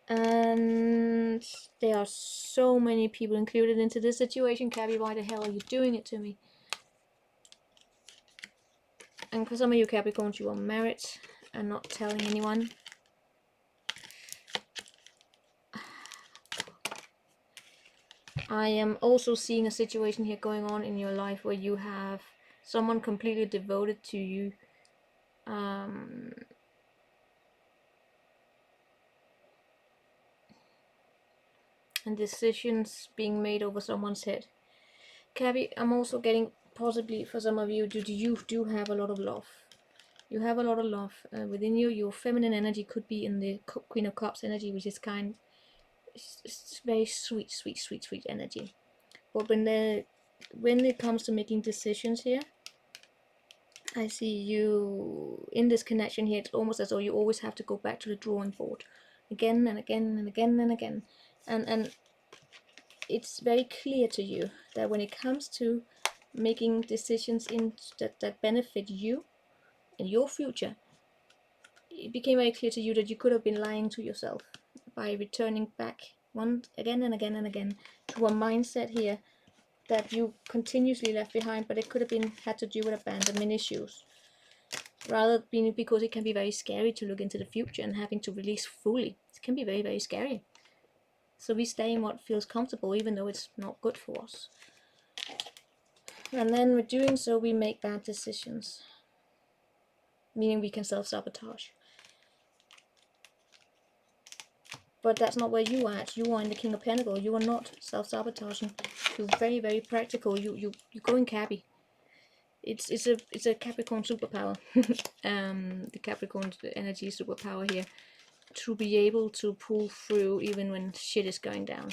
And there are so many people included into this situation. Cabby, why the hell are you doing it to me? And for some of you Capricorns, you are married and not telling anyone. I am also seeing a situation here going on in your life where you have someone completely devoted to you. And decisions being made over someone's head. Cabby, I'm also getting, possibly for some of you, you do have a lot of love. You have a lot of love within you. Your feminine energy could be in the Queen of Cups energy, which is it's very sweet, sweet, sweet, sweet energy. But when it comes to making decisions here, I see you in this connection here. It's almost as though you always have to go back to the drawing board again and again and again and again. And it's very clear to you that when it comes to making decisions that benefit you and your future, it became very clear to you that you could have been lying to yourself by returning back again and again and again to a mindset here that you continuously left behind, but it could have had to do with abandonment issues, rather being because it can be very scary to look into the future and having to release fully. It can be very, very scary. So we stay in what feels comfortable, even though it's not good for us. And then with doing so, we make bad decisions, meaning we can self-sabotage. But that's not where you are at. You are in the King of Pentacles. You are not self-sabotaging. You're very, very practical. You go in cabby. It's a Capricorn superpower. The Capricorn energy superpower here, to be able to pull through even when shit is going down.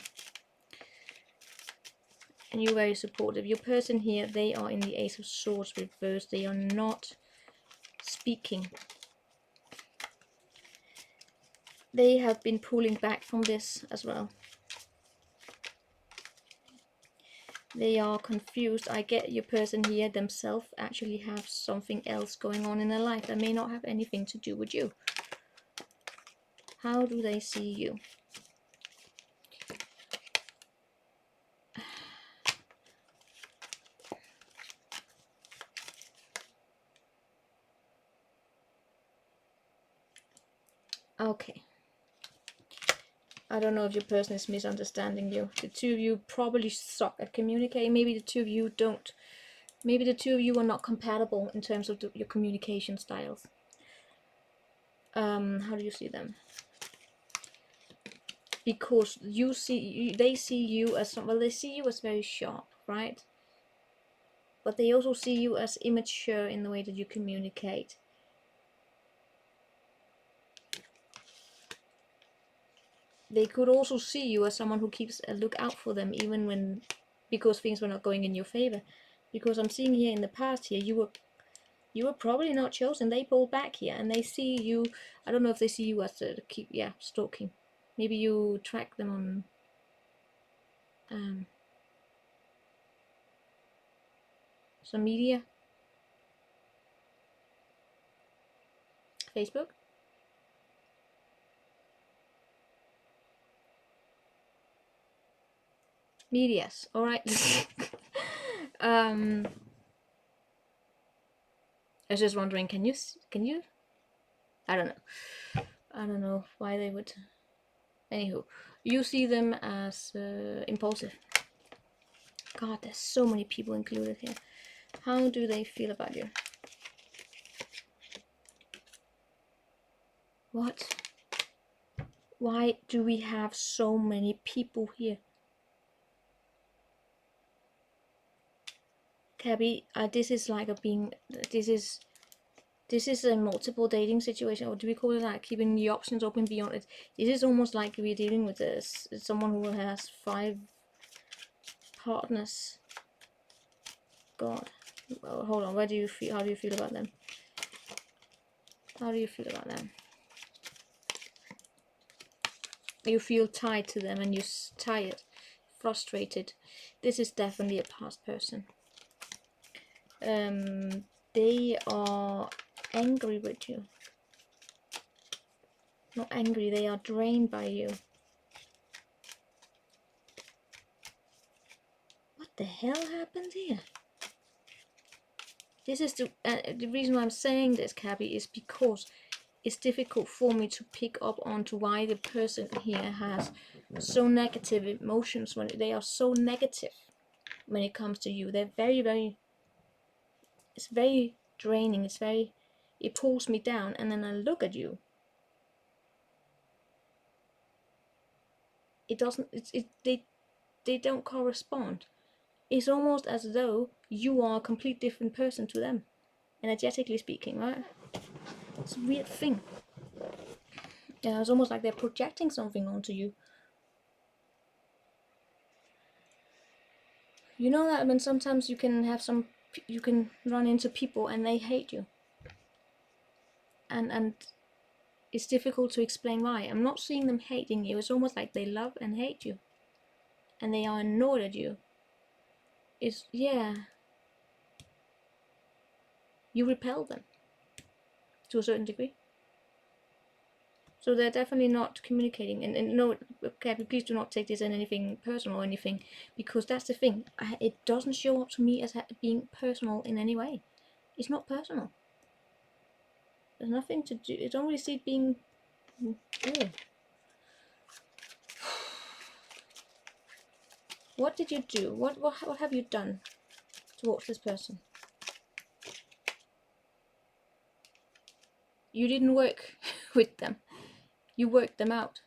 And you're very supportive. Your person here, they are in the Ace of Swords reversed. They are not speaking. They have been pulling back from this as well. They are confused. I get your person here themselves actually have something else going on in their life that may not have anything to do with you. How do they see you? Okay. I don't know if your person is misunderstanding you. The two of you probably suck at communicating. Maybe the two of you don't. Maybe the two of you are not compatible in terms of your communication styles. How do you see them? Because they see you as well. They see you as very sharp, right? But they also see you as immature in the way that you communicate. They could also see you as someone who keeps a lookout for them, even when, because things were not going in your favor. Because I'm seeing here in the past here, you were probably not chosen. They pulled back here, and they see you. I don't know if they see you as stalking. Maybe you track them on some media, Facebook. Medias, all right. I was just wondering, can you? I don't know why they would. Anywho, you see them as impulsive. God, there's so many people included here. How do they feel about you? What? Why do we have so many people here? Cabby, this is like this is a multiple dating situation, or do we call it like keeping the options open beyond it? This is almost like we're dealing with someone who has 5 partners. God. Well, hold on, how do you feel about them? How do you feel about them? You feel tied to them, and you're tired, frustrated. This is definitely a past person. They are angry with you. Not angry, they are drained by you. What the hell happened here? This is the reason why I'm saying this, Cabby, is because it's difficult for me to pick up onto why the person here has so negative emotions, when they are so negative when it comes to you. They're very, very, it's very draining. It pulls me down, and then I look at you. It doesn't, they don't correspond. It's almost as though you are a complete different person to them, energetically speaking, right? It's a weird thing. Yeah, it's almost like they're projecting something onto you. You know that when sometimes you can run into people and they hate you, and it's difficult to explain why. I'm not seeing them hating you. It's almost like they love and hate you, and they are annoyed at you. You repel them to a certain degree. So they're definitely not communicating. And no, okay, please do not take this as anything personal or anything, because that's the thing. It doesn't show up to me as being personal in any way. It's not personal. There's nothing to do. I don't really see it being. Oh. What did you do? What have you done towards this person? You didn't work with them. You worked them out.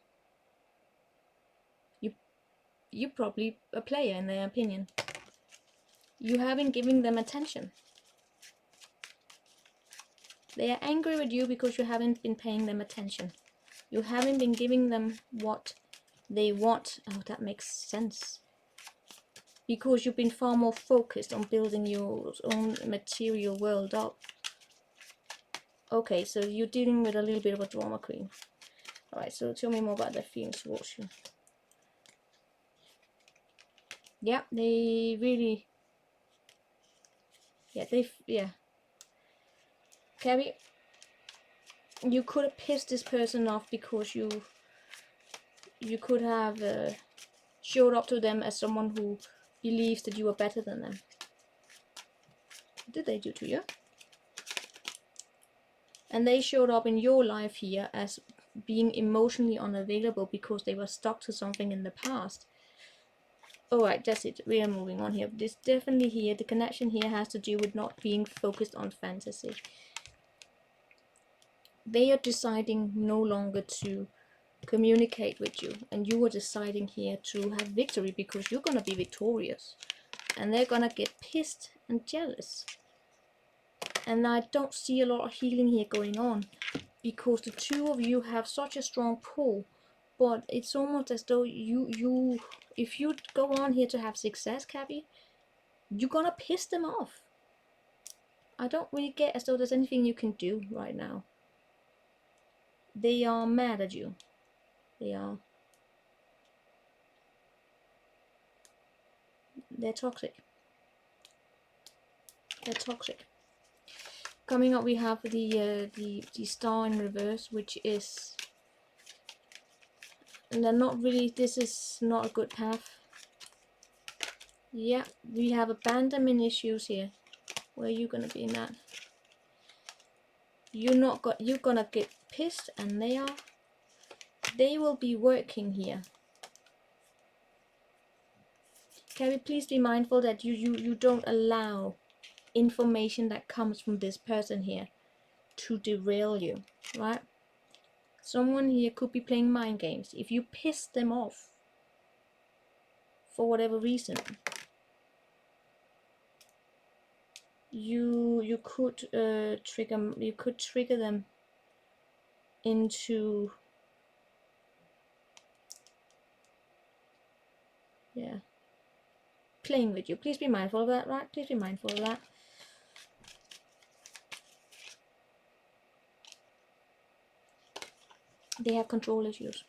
You're probably a player in their opinion. You haven't given them attention. They are angry with you because you haven't been paying them attention. You haven't been giving them what they want. Oh, that makes sense. Because you've been far more focused on building your own material world up. Okay, so you're dealing with a little bit of a drama queen. Alright, so tell me more about their feelings towards you. Yeah, they really... Yeah. Cabby, you could have pissed this person off because you could have showed up to them as someone who believes that you are better than them. What did they do to you? And they showed up in your life here as being emotionally unavailable because they were stuck to something in the past. Alright, that's it. We are moving on here. This definitely here, the connection here has to do with not being focused on fantasy. They are deciding no longer to communicate with you, and you are deciding here to have victory because you're gonna be victorious, and they're gonna get pissed and jealous. And I don't see a lot of healing here going on because the two of you have such a strong pull, but it's almost as though you if you go on here to have success, Cappy, you're gonna piss them off. I don't really get as though there's anything you can do right now. They are mad at you. They're toxic. They're toxic. Coming up, we have the star in reverse, which is, and they're not really. This is not a good path. Yeah, we have abandonment issues here. Where are you gonna be in that? You're gonna get pissed, and they will be working here. Can we please be mindful that you don't allow information that comes from this person here to derail you, right? Someone here could be playing mind games. If you piss them off for whatever reason, you could trigger them into, yeah, playing with you. Please be mindful of that, right? Please be mindful of that. They have control issues.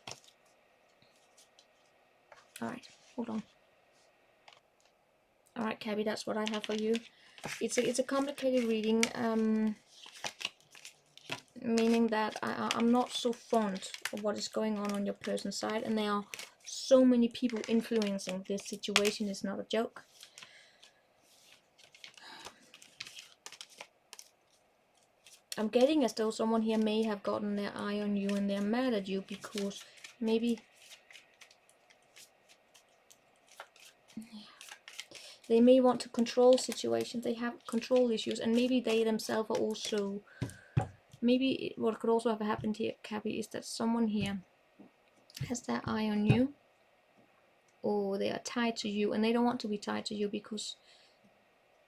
Alright, hold on. Alright, Cabby, that's what I have for you. It's a complicated reading, meaning that I'm not so fond of what is going on your person's side, and there are so many people influencing this situation. Is not a joke. I'm getting as though someone here may have gotten their eye on you and they're mad at you because maybe they may want to control situations. They have control issues, and maybe they themselves are also, maybe what could also have happened here, Cabby, is that someone here has their eye on you, or they are tied to you, and they don't want to be tied to you because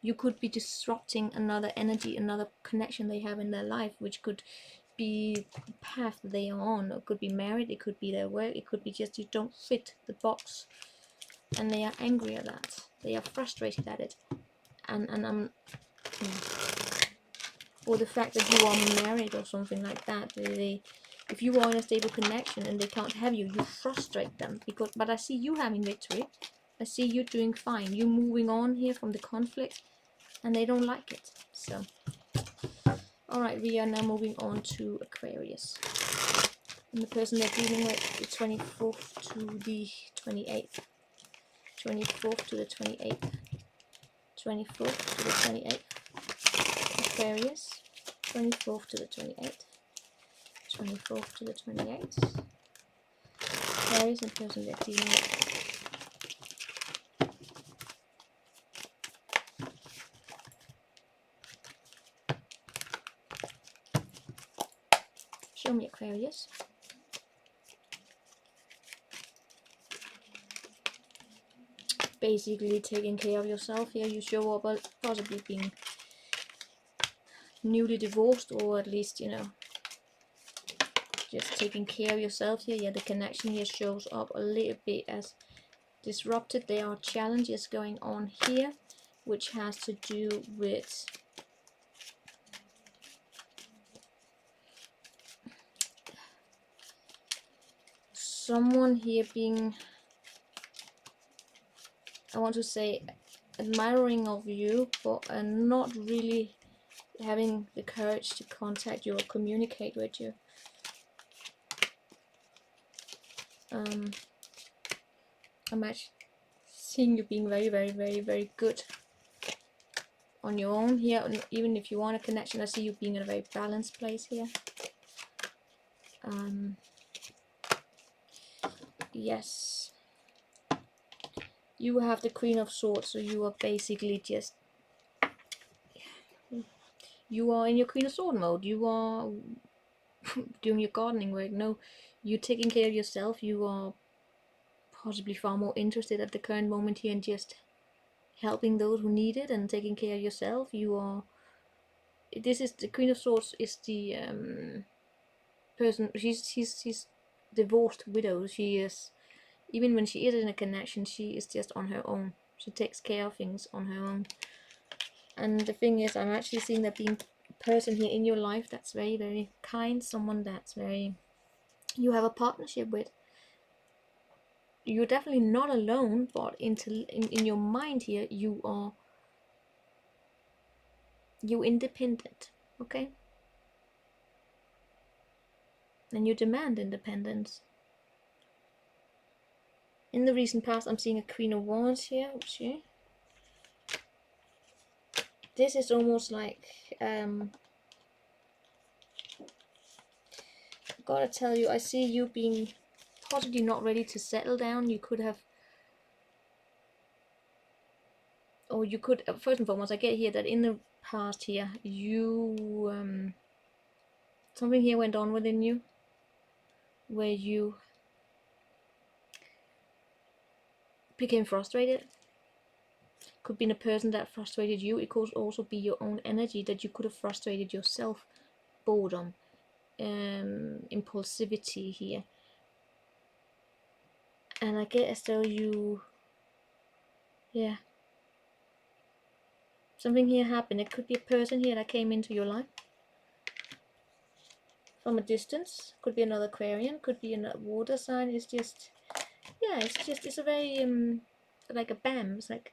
you could be disrupting another energy, another connection they have in their life, which could be the path they are on. It could be married, it could be their work, it could be just you don't fit the box, and they are angry at that. They are frustrated at it, and or the fact that you are married or something like that. If you are in a stable connection and they can't have you, you frustrate them because. But I see you having victory. I see you doing fine. You moving on here from the conflict, and they don't like it. So, all right, we are now moving on to Aquarius, and the person they're dealing with, the 24th to the 28th, 24th to the 28th, 24th to the 28th. Aquarius, 24th to the 28th, 24th to the 28th. Aquarius and person they're dealing with. Show me Aquarius. Basically taking care of yourself here. You show up possibly being newly divorced, or at least, you know, just taking care of yourself here. Yeah, the connection here shows up a little bit as disrupted. There are challenges going on here, which has to do with someone here being, I want to say, admiring of you, but not really having the courage to contact you or communicate with you. I'm actually seeing you being very, very, very, very good on your own here. Even if you want a connection, I see you being in a very balanced place here. Yes. You have the Queen of Swords, so you are basically just... You are in your Queen of Swords mode. You are doing your gardening work. No, you're taking care of yourself. You are possibly far more interested at the current moment here in just helping those who need it and taking care of yourself. You are... This is the Queen of Swords is the person. She's divorced widow. She is, even when she is in a connection, she is just on her own. She takes care of things on her own. And the thing is, I'm actually seeing that being a person here in your life that's very, very kind, someone that's very... You have a partnership with. You're definitely not alone, but in your mind here, you're independent, okay? And you demand independence. In the recent past, I'm seeing a Queen of Wands here. Okay. This is almost like, gotta tell you, I see you being possibly not ready to settle down. You could have, or you could, first and foremost, I get here that in the past here, you, something here went on within you, where you became frustrated. Could be a person that frustrated you. It could also be your own energy that you could have frustrated yourself. Boredom, impulsivity here. And I get as though you, yeah, something here happened. It could be a person here that came into your life from a distance. Could be another Aquarian, could be a water sign. It's just, yeah, it's a very, like a bam. It's like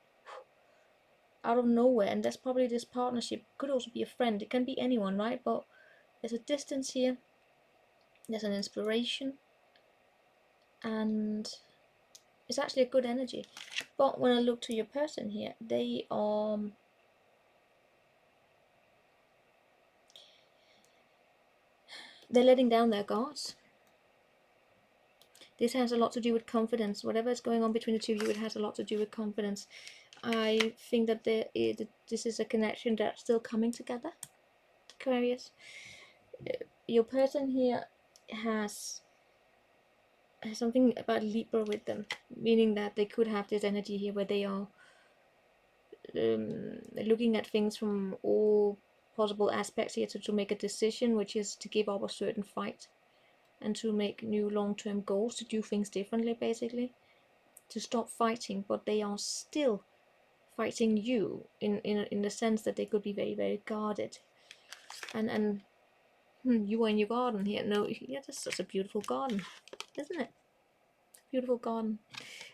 out of nowhere. And that's probably this partnership. Could also be a friend. It can be anyone, right? But there's a distance here. There's an inspiration. And it's actually a good energy. But when I look to your person here, they are... they're letting down their guards. This has a lot to do with confidence. Whatever is going on between the two of you, it has a lot to do with confidence. I think that this is a connection that's still coming together, Aquarius. Your person here has something about Libra with them, meaning that they could have this energy here where they are looking at things from all possible aspects here to make a decision, which is to give up a certain fight and to make new long-term goals, to do things differently, basically, to stop fighting. But they are still fighting you in the sense that they could be very, very guarded. And you are in your garden here. No, yeah, that's such a beautiful garden, isn't it? Beautiful garden.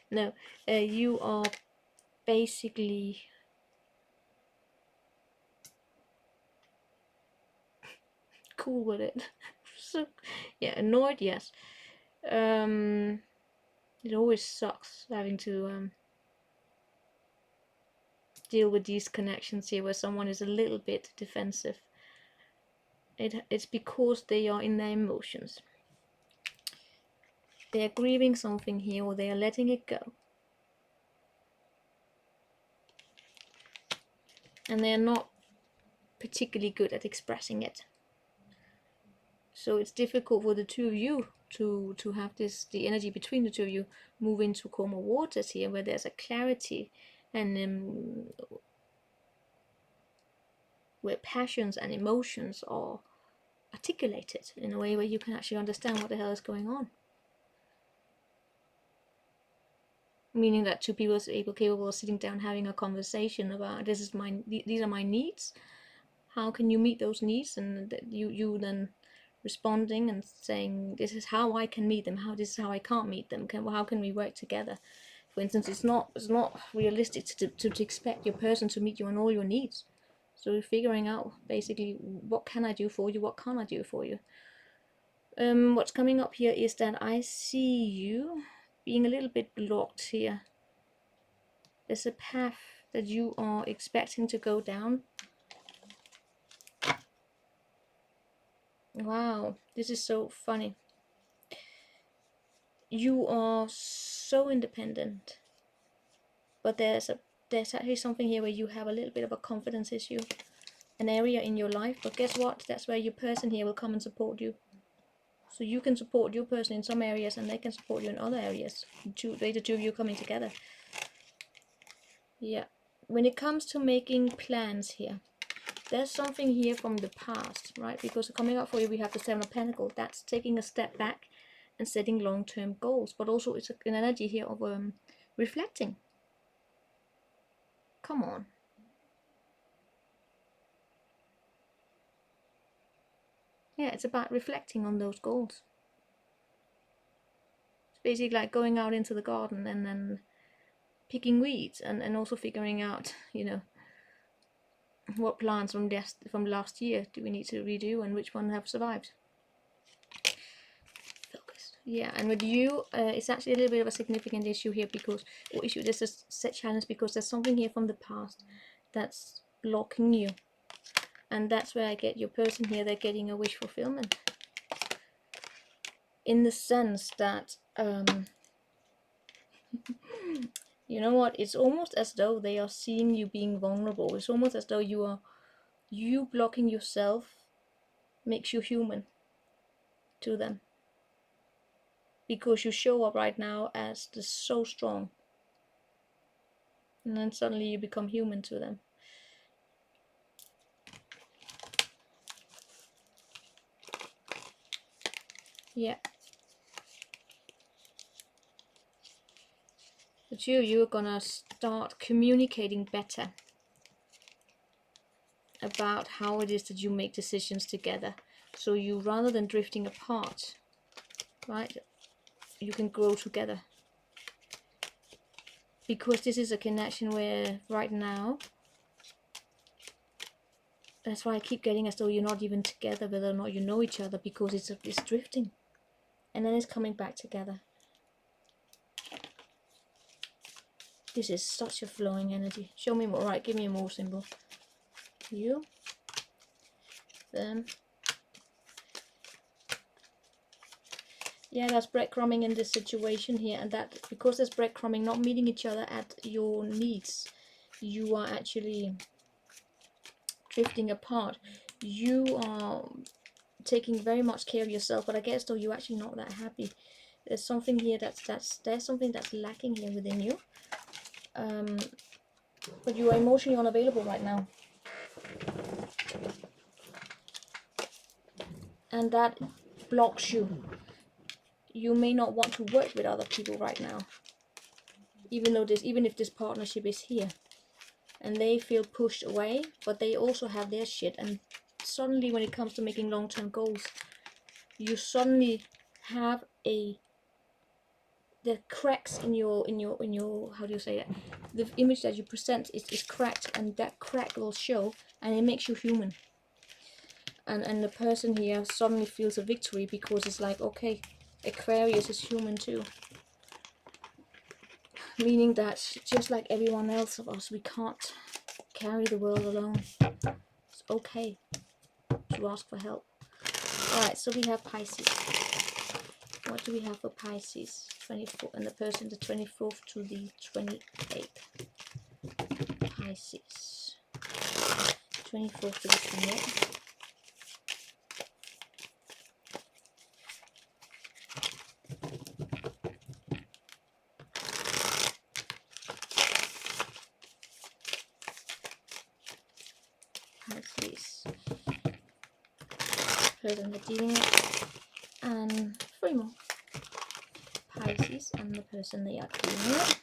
No, you are basically cool with it. So yeah, annoyed, yes. It always sucks having to deal with these connections here where someone is a little bit defensive. It's because they are in their emotions. They are grieving something here, or they are letting it go. And they are not particularly good at expressing it. So it's difficult for the two of you to have the energy between the two of you move into calmer waters here, where there's a clarity and where passions and emotions are articulated in a way where you can actually understand what the hell is going on. Meaning that two people are capable of sitting down having a conversation about these are my needs. How can you meet those needs? And you then responding and saying, this is how I can meet them. This is how I can't meet them. How can we work together? For instance, it's not realistic to expect your person to meet you on all your needs. So figuring out basically, what can I do for you? What can't I do for you? What's coming up here is that I see you being a little bit blocked here. There's a path that you are expecting to go down. Wow, this is so funny. you are so independent, but there's actually something here where you have a little bit of a confidence issue, an area in your life. But guess what? That's where your person here will come and support you. So you can support your person in some areas, and they can support you in other areas. The two of you coming together. Yeah. When it comes to making plans here, there's something here from the past, right? Because coming up for you, we have the Seven of Pentacles. That's taking a step back and setting long-term goals. But also it's an energy here of reflecting. Come on. Yeah, it's about reflecting on those goals. It's basically like going out into the garden and then picking weeds and also figuring out, you know, what plants from last year do we need to redo and which one have survived. Focused. Yeah, and with you, it's actually a little bit of a significant issue here because, this is set challenge because there's something here from the past that's blocking you. And that's where I get your person here, they're getting a wish fulfillment. In the sense that, you know what, it's almost as though they are seeing you being vulnerable. It's almost as though you blocking yourself makes you human to them. Because you show up right now as so strong. And then suddenly you become human to them. Yeah. But you're gonna start communicating better about how it is that you make decisions together. So you, rather than drifting apart, right, you can grow together. Because this is a connection where right now, that's why I keep getting as though you're not even together, whether or not you know each other, because it's drifting. And then it's coming back together. This is such a flowing energy. Show me more. Right, give me a more symbol. You. Them. Yeah, that's breadcrumbing in this situation here. And that, because there's breadcrumbing, not meeting each other at your needs, you are actually drifting apart. You are taking very much care of yourself, but I guess though you're actually not that happy. There's something here there's something that's lacking here within you. But you are emotionally unavailable right now. And that blocks you. You may not want to work with other people right now. Even if this partnership is here. And they feel pushed away, but they also have their shit. And suddenly when it comes to making long-term goals, you suddenly have the cracks in your how do you say it? The image that you present is cracked, and that crack will show, and it makes you human. And the person here suddenly feels a victory because it's like, okay, Aquarius is human too. Meaning that just like everyone else of us, we can't carry the world alone. It's okay to ask for help. Alright, so we have Pisces. What do we have for Pisces? 24, and the person the 24th to the 28th. Pisces. 24th to the 28th. Pisces. Person they're dealing with. And 3 more. Pisces and the person they are dealing with.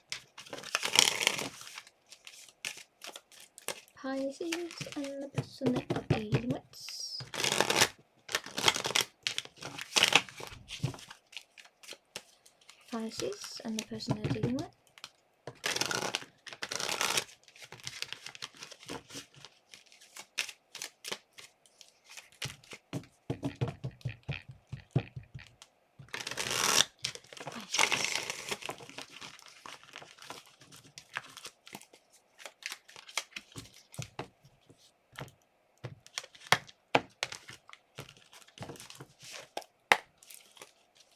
Pisces and the person they are dealing with. Pisces and the person they're dealing with.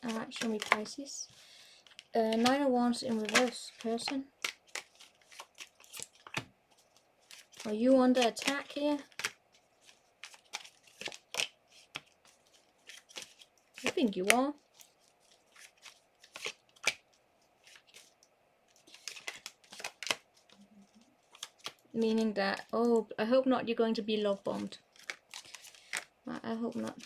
Alright, show me Pisces. Nine of Wands in reverse, person. Are you under attack here? I think you are. Meaning that, oh, I hope not you're going to be love bombed. I hope not.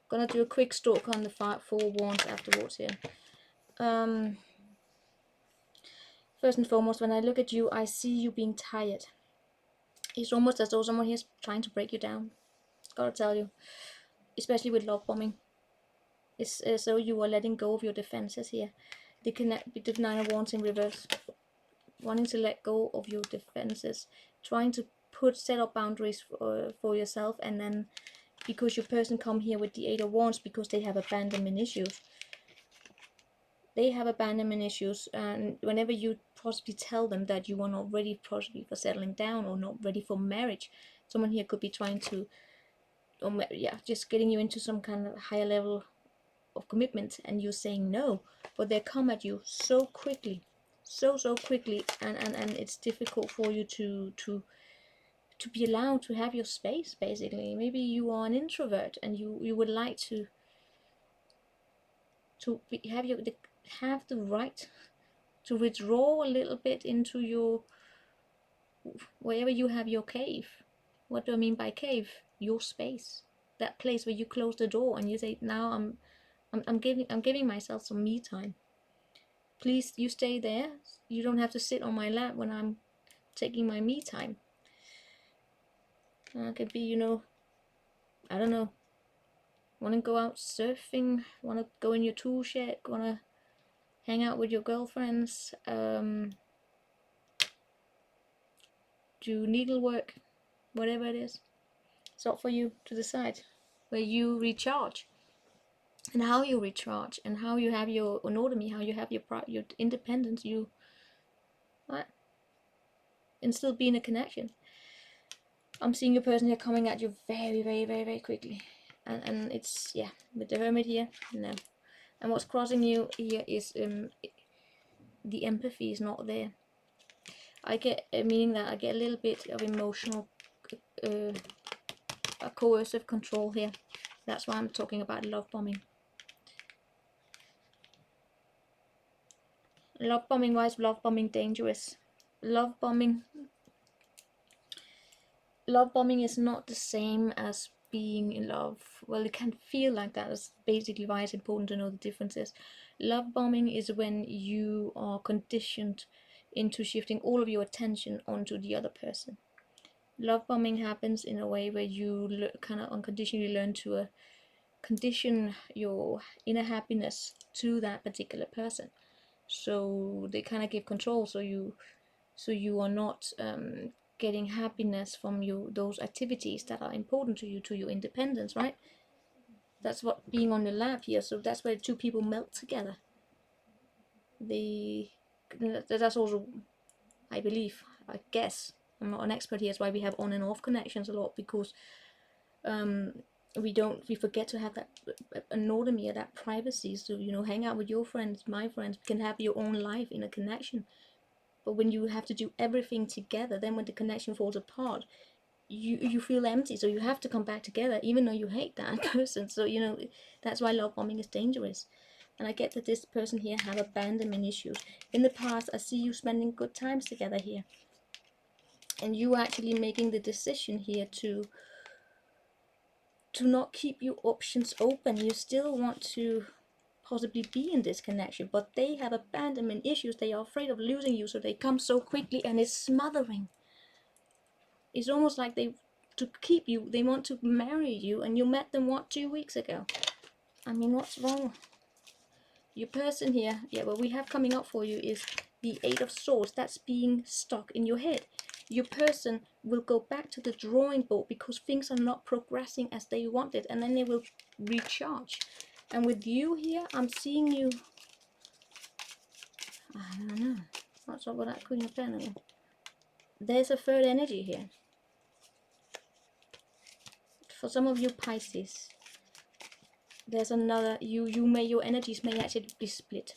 Gonna do a quick stalk on the 4 wands afterwards here. First and foremost, when I look at you, I see you being tired. It's almost as though someone here is trying to break you down. Gotta tell you. Especially with love bombing. It's as though you are letting go of your defenses here. The 9 of Wands in reverse. Wanting to let go of your defenses. Trying to set up boundaries for yourself, and then because your person come here with the 8 of Wands because they have abandonment issues. They have abandonment issues, and whenever you possibly tell them that you are not ready possibly for settling down or not ready for marriage, someone here could be trying to, just getting you into some kind of higher level of commitment, and you're saying no, but they come at you so quickly, so quickly, and it's difficult for you to be allowed to have your space, basically. Maybe you are an introvert and you would like to have the right to withdraw a little bit into your, wherever you have your cave. What do I mean by cave? Your space, that place where you close the door and you say, now I'm giving myself some me time. Please, you stay there. You don't have to sit on my lap when I'm taking my me time. It could be, I don't know, want to go out surfing, want to go in your tool shed, want to hang out with your girlfriends, do needlework, whatever it is. It's up for you to decide where you recharge and how you recharge and how you have your autonomy, how you have your independence, and still be in a connection. I'm seeing your person here coming at you very, very, very, very quickly, and it's, yeah, with the Hermit here, no. And what's crossing you here is the empathy is not there. I get, meaning that I get a little bit of emotional coercive control here. That's why I'm talking about love bombing. Love bombing, why is love bombing dangerous? Love bombing is not the same as being in love. Well, it can feel like that. That's basically why it's important to know the differences. Love bombing is when you are conditioned into shifting all of your attention onto the other person. Love bombing happens in a way where you kind of unconditionally learn to condition your inner happiness to that particular person. So they kind of give control, so you are not getting happiness from those activities that are important to you, to your independence, right? That's what being on the lab here. So that's where two people melt together. That's also, I believe, I guess, I'm not an expert here, that's why we have on and off connections a lot, because we forget to have that autonomy, that privacy. So hang out with your friends, my friends, can have your own life in a connection. But when you have to do everything together, then when the connection falls apart, you feel empty. So you have to come back together, even though you hate that person. So that's why love bombing is dangerous. And I get that this person here have abandonment issues. In the past, I see you spending good times together here, and you actually making the decision here to not keep your options open. You still want to possibly be in this connection, but they have abandonment issues. They are afraid of losing you, so they come so quickly, and it's smothering. It's almost like to keep you, they want to marry you, and you met them 2 weeks ago. I mean, what's wrong? Your person here, what we have coming up for you is the 8 of Swords. That's being stuck in your head. Your person will go back to the drawing board because things are not progressing as they wanted, and then they will recharge. And with you here, I'm seeing you, I don't know, what's up with that Queen of Pentacles? There's a third energy here. For some of you Pisces, there's another, your energies may actually be split.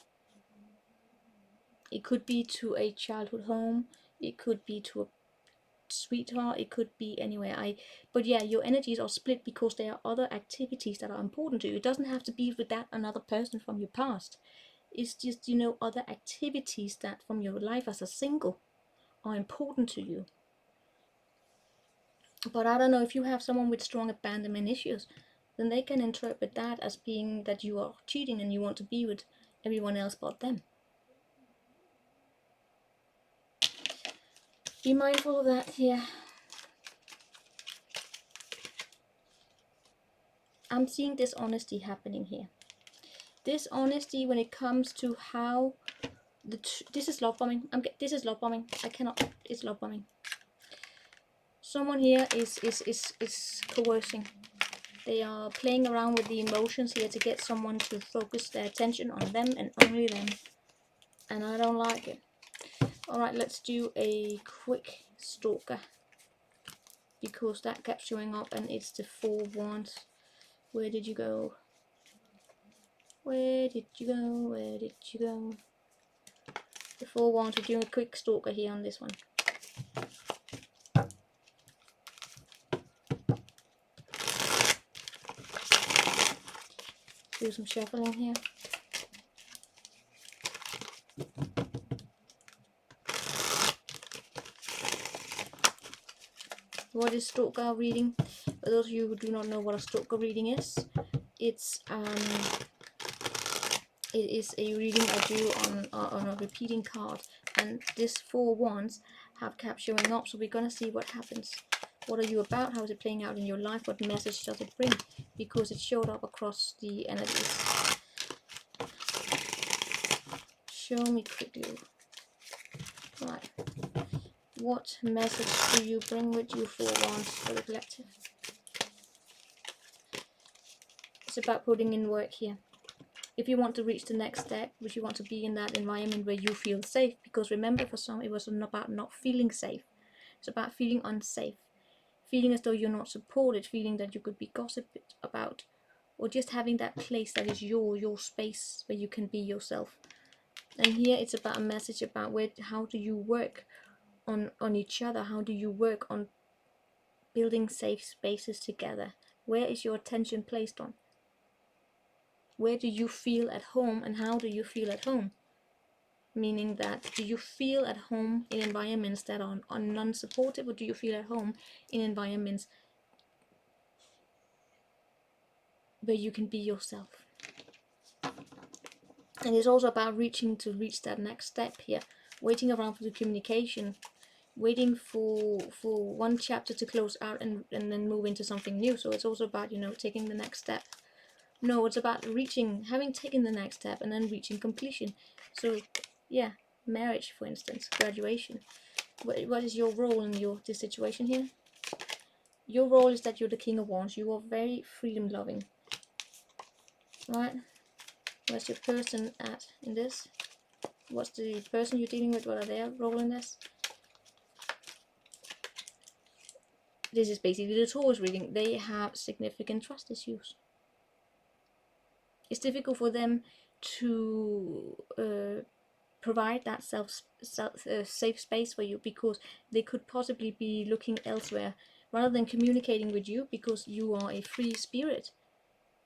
It could be to a childhood home, it could be to a sweetheart, it could be anywhere. But yeah, your energies are split because there are other activities that are important to you. It doesn't have to be with that another person from your past. It's just, you know, other activities that from your life as a single are important to you. But I don't know, if you have someone with strong abandonment issues, then they can interpret that as being that you are cheating and you want to be with everyone else but them. Be mindful of that here. I'm seeing dishonesty happening here. Dishonesty when it comes to how this is love bombing. This is love bombing. I cannot. It's love bombing. Someone here is coercing. They are playing around with the emotions here to get someone to focus their attention on them and only them. And I don't like it. Alright, let's do a quick stalker. Because that kept showing up and it's the 4 of Wands. Where did you go? Where did you go? Where did you go? The 4 of Wands, we're doing a quick stalker here on this one. Do some shuffling here. What is stalker reading? For those of you who do not know what a stalker reading is, it is a reading I do on a repeating card, and this 4 wands have kept showing up, so we're gonna see what happens. What are you about? How is it playing out in your life? What message does it bring? Because it showed up across the energies. Show me quickly. Right. What message do you bring with you, 4 wands, for the collective? It's about putting in work here. If you want to reach the next step, if you want to be in that environment where you feel safe, because remember, for some it was about not feeling safe. It's about feeling unsafe, feeling as though you're not supported, feeling that you could be gossiped about, or just having that place that is your space where you can be yourself. And here it's about a message about how do you work on each other, how do you work on building safe spaces together. Where is your attention placed on? Where do you feel at home and how do you feel at home? Meaning that, do you feel at home in environments that are non-supportive, or do you feel at home in environments where you can be yourself? And it's also about reach that next step here, waiting around for the communication, waiting for one chapter to close out and then move into something new. So it's also about, you know, taking the next step. No, it's about having taken the next step and then reaching completion. So yeah, marriage, for instance, graduation. What is your role in this situation here? Your role is that you're the King of Wands. You are very freedom loving, right? Where's your person at in this? What's the person you're dealing with? What are their role in this? This is basically the Taurus reading. They have significant trust issues. It's difficult for them to provide that safe space for you, because they could possibly be looking elsewhere rather than communicating with you, because you are a free spirit.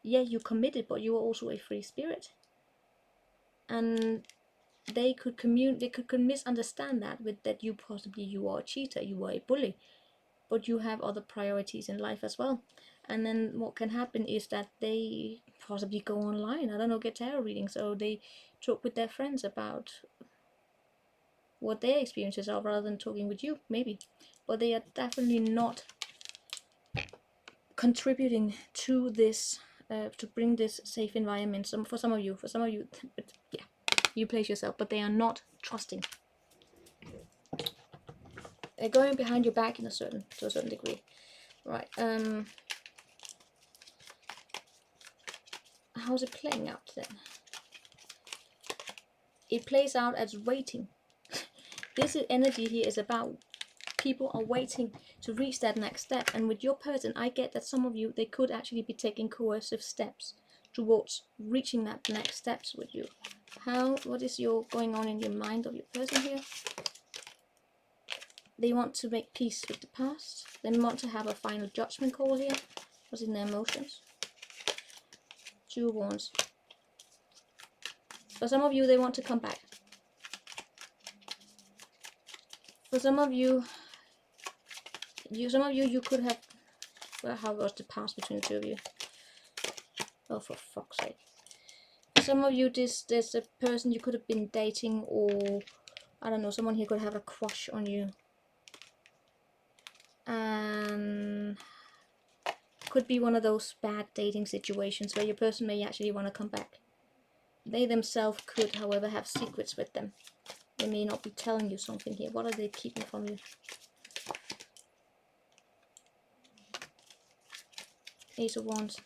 Yeah, you're committed, but you are also a free spirit, and they could misunderstand that with that you are a cheater, you are a bully, but you have other priorities in life as well. And then what can happen is that they possibly go online, I don't know, get tarot readings, so they talk with their friends about what their experiences are rather than talking with you, maybe. But they are definitely not contributing to this, to bring this safe environment. For some of you, but yeah, you place yourself, but they are not trusting. They're going behind your back to a certain degree, right? How's it playing out then? It plays out as waiting. This energy here is about people are waiting to reach that next step. And with your person, I get that some of you, they could actually be taking coercive steps towards reaching that next steps with you. What is going on in your mind of your person here? They want to make peace with the past. They want to have a final judgment call here. What's in their emotions? Two of Wands. For some of you, they want to come back. For some of you, you could have. Well, how was the past between the two of you? Oh, for fuck's sake! For some of you, there's a person you could have been dating, or I don't know, someone here could have a crush on you. Could be one of those bad dating situations where your person may actually want to come back. They themselves could, however, have secrets with them. They may not be telling you something here. What are they keeping from you? Ace of Wands.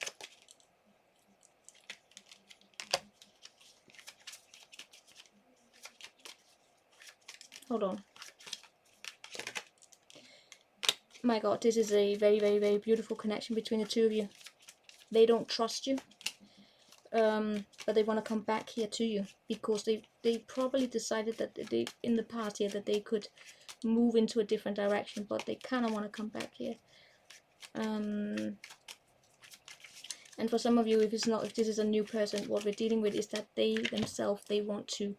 Hold on. My God, this is a very, very, very beautiful connection between the two of you. They don't trust you, but they want to come back here to you because they probably decided that they in the past here that they could move into a different direction, but they kind of want to come back here. And for some of you, if this is a new person, what we're dealing with is that they themselves they want to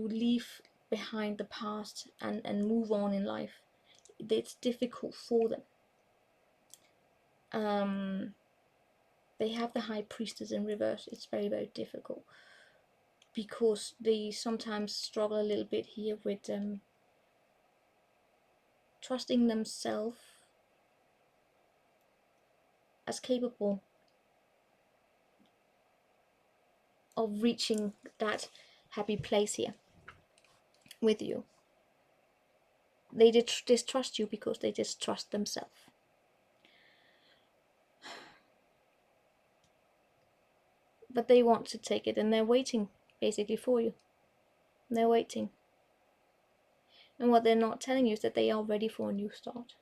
leave behind the past and move on in life. It's difficult for them. They have the High Priestess in reverse. It's very, very difficult because they sometimes struggle a little bit here with trusting themselves as capable of reaching that happy place here with you. They distrust you because they distrust themselves. But they want to take it, and they're waiting basically for you. They're waiting. And what they're not telling you is that they are ready for a new start.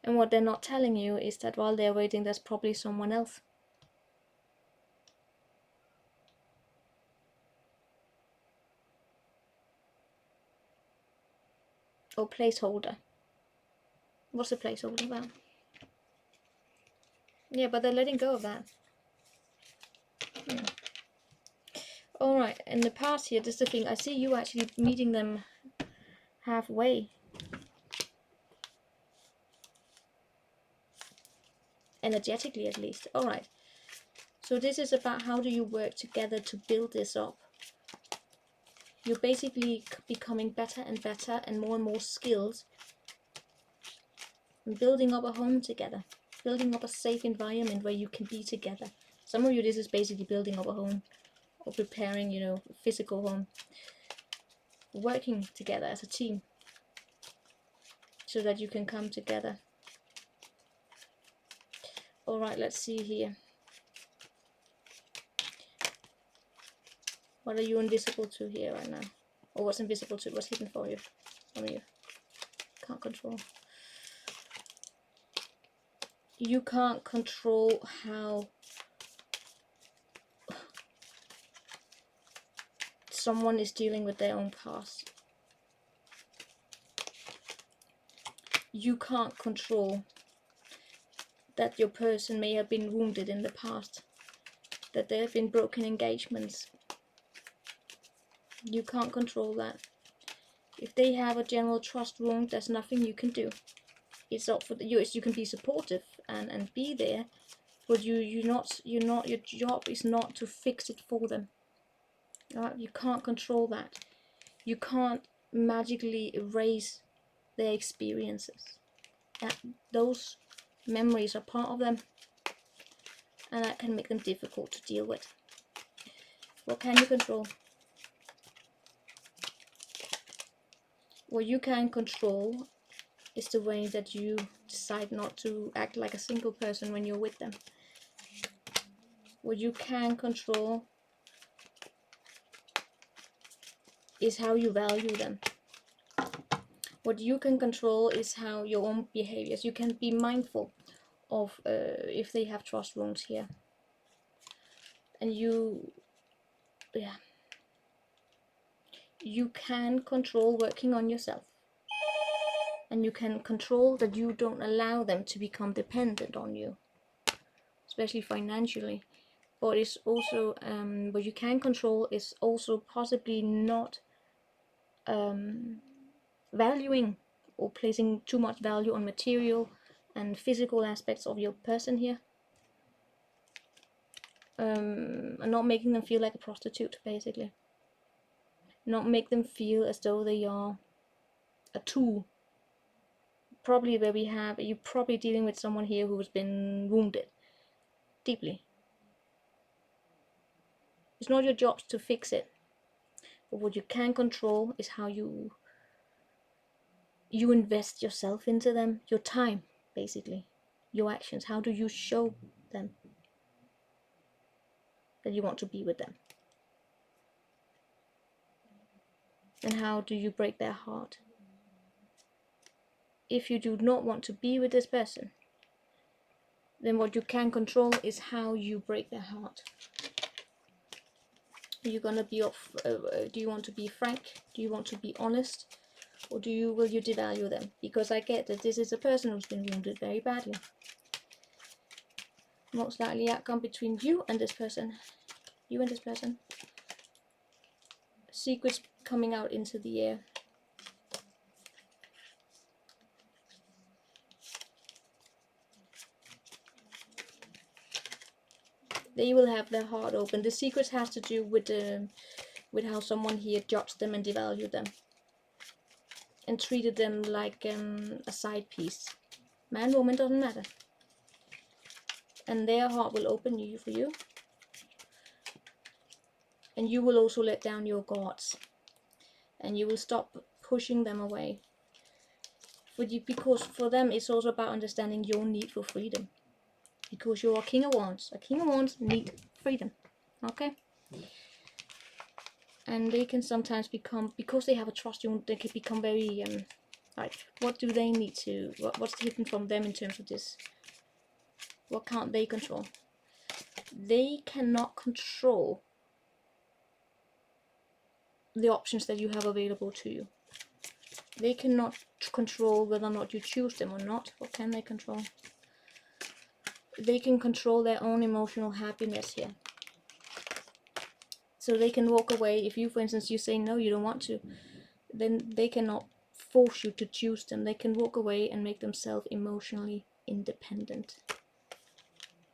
And what they're not telling you is that while they're waiting, there's probably someone else. Or placeholder. What's a placeholder about? Yeah, but they're letting go of that. Alright, in the past here, this is the thing. I see you actually meeting them halfway. Energetically, at least. Alright. So this is about how do you work together to build this up. You're basically becoming better and better and more skilled in building up a home together. Building up a safe environment where you can be together. Some of you, this is basically building up a home. Or preparing, a physical home. Working together as a team. So that you can come together. Alright, let's see here. What are you invisible to here right now? Or what's invisible to? What's hidden for you? From you? Can't control. You can't control how someone is dealing with their own past. You can't control that your person may have been wounded in the past. That there have been broken engagements. You can't control that. If they have a general trust wound, there's nothing you can do. It's up for you. You can be supportive and be there, but your job is not to fix it for them. Right? You can't control that. You can't magically erase their experiences. Those memories are part of them, and that can make them difficult to deal with. What can you control? What you can control is the way that you decide not to act like a single person when you're with them. What you can control is how you value them. What you can control is how your own behaviors. You can be mindful of if they have trust wounds here, and you can control working on yourself, and you can control that you don't allow them to become dependent on you, especially financially. But it's also what you can control is also possibly not valuing or placing too much value on material and physical aspects of your person here, and not making them feel like a prostitute, basically. Not make them feel as though they are a tool. Probably where you're probably dealing with someone here who has been wounded deeply. It's not your job to fix it, but what you can control is how you invest yourself into them, your time, basically, your actions. How do you show them that you want to be with them? And how do you break their heart? If you do not want to be with this person, then what you can control is how you break their heart. Are you gonna be do you want to be frank? Do you want to be honest? Or will you devalue them? Because I get that this is a person who's been wounded very badly. Most likely outcome between you and this person. You and this person. Secrets coming out into the air. They will have their heart open. The secrets has to do with how someone here judged them and devalued them. And treated them like a side piece. Man, woman, doesn't matter. And their heart will open for you. And you will also let down your guards. And you will stop pushing them away. Because for them it's also about understanding your need for freedom. Because you're a king of wands. A king of wands need freedom. Okay? And they can sometimes become, because they have a trust wound, they can become very, like, what do they need to, what's hidden from them in terms of this? What can't they control? They cannot control the options that you have available to you. They cannot control whether or not you choose them or not. What can they control? They can control their own emotional happiness here. So they can walk away. If you, for instance, you say no, you don't want to, then they cannot force you to choose them. They can walk away and make themselves emotionally independent.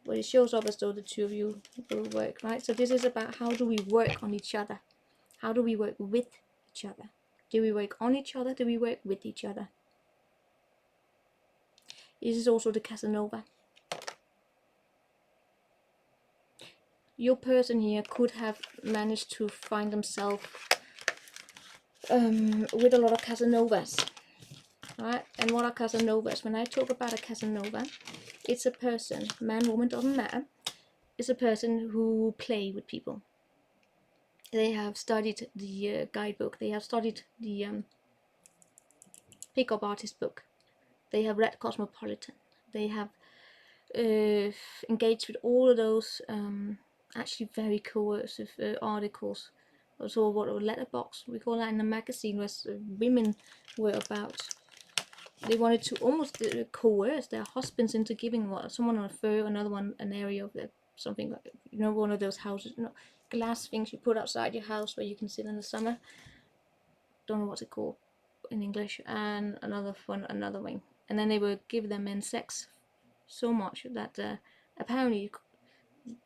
But it shows up as though the two of you will work, right? So this is about how do we work on each other? How do we work with each other? Do we work on each other? Do we work with each other? This is also the Casanova. Your person here could have managed to find themselves with a lot of Casanovas. Right? And what are Casanovas? When I talk about a Casanova, it's a person, man, woman, doesn't matter. It's a person who play with people. They have studied the guidebook. They have studied the pickup artist book. They have read Cosmopolitan. They have engaged with all of those actually very coercive articles. Also, what a letterbox, we call that in the magazine, where women were about. They wanted to almost coerce their husbands into giving someone on a fur, another one an area of something like, you know, one of those houses, glass things you put outside your house where you can sit in the summer. Don't know what's it called in English. And another wing. And then they would give their men sex so much that apparently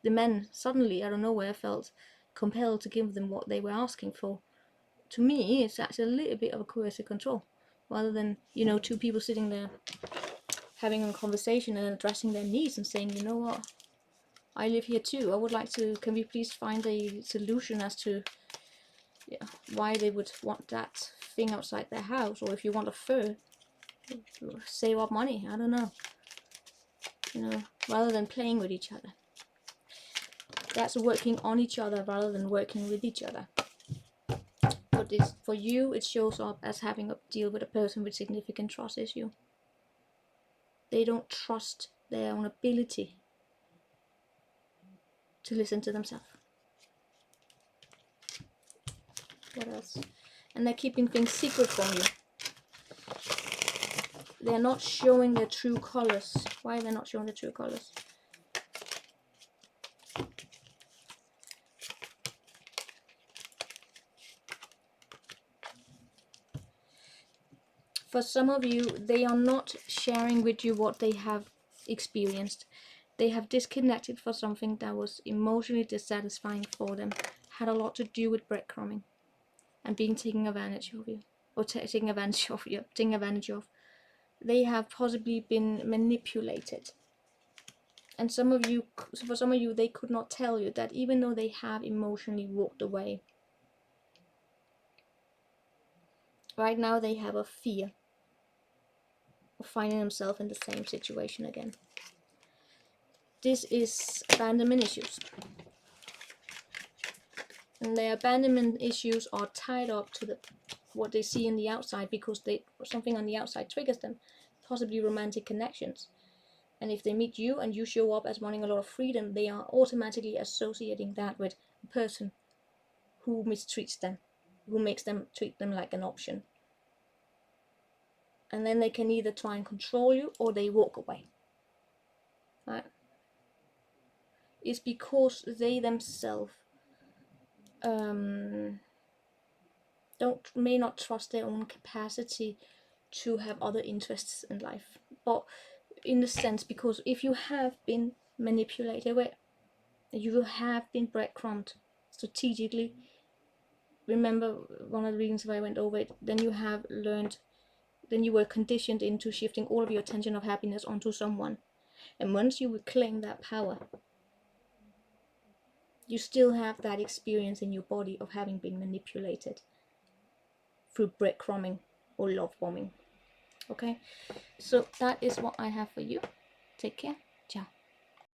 the men suddenly out of nowhere felt compelled to give them what they were asking for. To me, it's actually a little bit of a coercive control, rather than, you know, two people sitting there having a conversation and addressing their needs and saying, you know what, I live here too, I would like to, can we please find a solution as to why they would want that thing outside their house, or if you want a fur, save up money, I don't know, you know, rather than playing with each other. That's working on each other rather than working with each other. But for you, it shows up as having to deal with a person with significant trust issue. They don't trust their own ability to listen to themselves. What else? And they're keeping things secret from you. They're not showing their true colors. Why are they not showing their true colors? For some of you, they are not sharing with you what they have experienced. They have disconnected for something that was emotionally dissatisfying for them. Had a lot to do with breadcrumbing and being taken advantage of you, or taking advantage of you, taking advantage of. They have possibly been manipulated. And some of you, for some of you, they could not tell you that even though they have emotionally walked away, right now they have a fear of finding themselves in the same situation again. This is abandonment issues. And their abandonment issues are tied up to what they see in the outside, because something on the outside triggers them, possibly romantic connections. And if they meet you and you show up as wanting a lot of freedom, they are automatically associating that with a person who mistreats them, who makes them treat them like an option. And then they can either try and control you or they walk away. Right? It's because they themselves may not trust their own capacity to have other interests in life. But in the sense, because if you have been manipulated, you have been breadcrumbed strategically, remember one of the reasons why I went over it, then you have learned, then you were conditioned into shifting all of your attention of happiness onto someone. And once you reclaim that power, you still have that experience in your body of having been manipulated through breadcrumbing or love bombing. Okay, so that is what I have for you. Take care. Ciao.